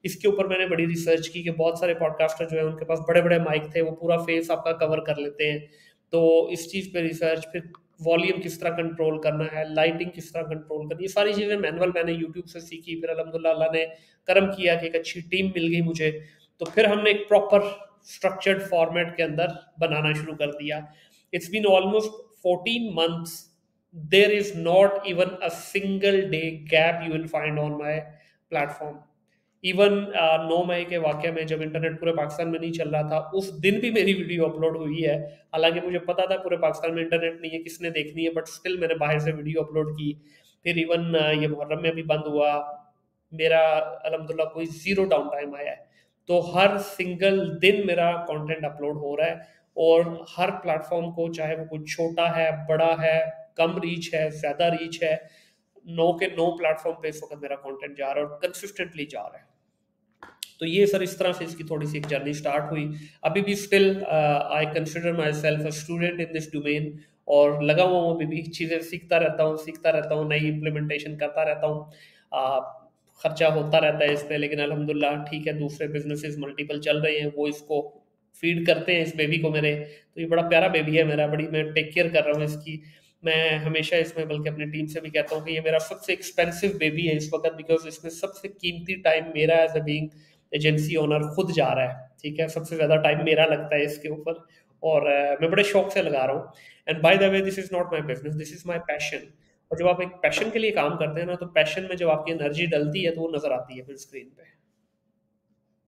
इसके ऊपर मैंने बड़ी रिसर्च की कि बहुत सारे पॉडकास्टर जो है उनके पास बड़े बड़े माइक थे, वो पूरा फेस आपका कवर कर लेते हैं। तो इस चीज़ पे रिसर्च, फिर वॉल्यूम किस तरह कंट्रोल करना है, लाइटिंग किस तरह कंट्रोल करनी है, ये सारी चीज़ें मैनुअल मैंने यूट्यूब से सीखी। फिर अल्हम्दुलिल्लाह अल्लाह ने करम किया कि एक अच्छी टीम मिल गई मुझे, तो फिर हमने एक प्रॉपर स्ट्रक्चर्ड फॉर्मेट के अंदर बनाना शुरू कर दिया। It's been almost 14 months, there is not even a single day gap you will find on my platform. Even 9 मई के वाक़ये में जब इंटरनेट पूरे पाकिस्तान में नहीं चल रहा था, उस दिन भी मेरी वीडियो अपलोड हुई है। हालाँकि मुझे पता था पूरे पाकिस्तान में इंटरनेट नहीं है, किसने देखनी है, बट स्टिल मैंने बाहर से वीडियो अपलोड की। फिर इवन ये मुहर्रम में भी बंद हुआ, मेरा अल्हम्दुलिल्लाह कोई ज़ीरो डाउन टाइम आया है। तो हर सिंगल दिन मेरा कंटेंट अपलोड हो रहा है, और हर प्लेटफ़ॉर्म को, चाहे वो कुछ छोटा है, बड़ा है, कम रीच है, ज़्यादा रीच है, 9 के 9 प्लेटफ़ॉर्म पे इस वक़्त मेरा कंटेंट जा रहा है और कंसिस्टेंटली जा रहा है। तो ये सर इस तरह से इसकी थोड़ी सी एक जर्नी स्टार्ट हुई। अभी भी still I consider my self a student in this domain, और लगा हुआ हूँ अभी भी, चीज़ें सीखता रहता हूँ, नई इम्प्लीमेंटेशन करता रहता हूँ। खर्चा होता रहता है इस पे, लेकिन अल्हम्दुलिल्लाह ठीक है, दूसरे बिजनेसेस मल्टीपल चल रहे हैं, वो इसको फीड करते हैं इस बेबी को मेरे। तो ये बड़ा प्यारा बेबी है मेरा, बड़ी मैं टेक केयर कर रहा हूँ इसकी। मैं हमेशा इसमें बल्कि अपनी टीम से भी कहता हूँ कि ये मेरा सबसे एक्सपेंसिव बेबी है इस वक्त, बिकॉज इसमें सबसे कीमती टाइम मेरा as a being agency owner खुद जा रहा है। ठीक है, सबसे ज़्यादा टाइम मेरा लगता है इसके ऊपर, और मैं बड़े शौक से लगा रहा हूँ। And by the way this is not my business, this is my passion. और जब आप एक पैशन के लिए काम करते हैं ना, तो पैशन में जब आपकी एनर्जी डलती है तो वो नज़र आती है फिर स्क्रीन पे।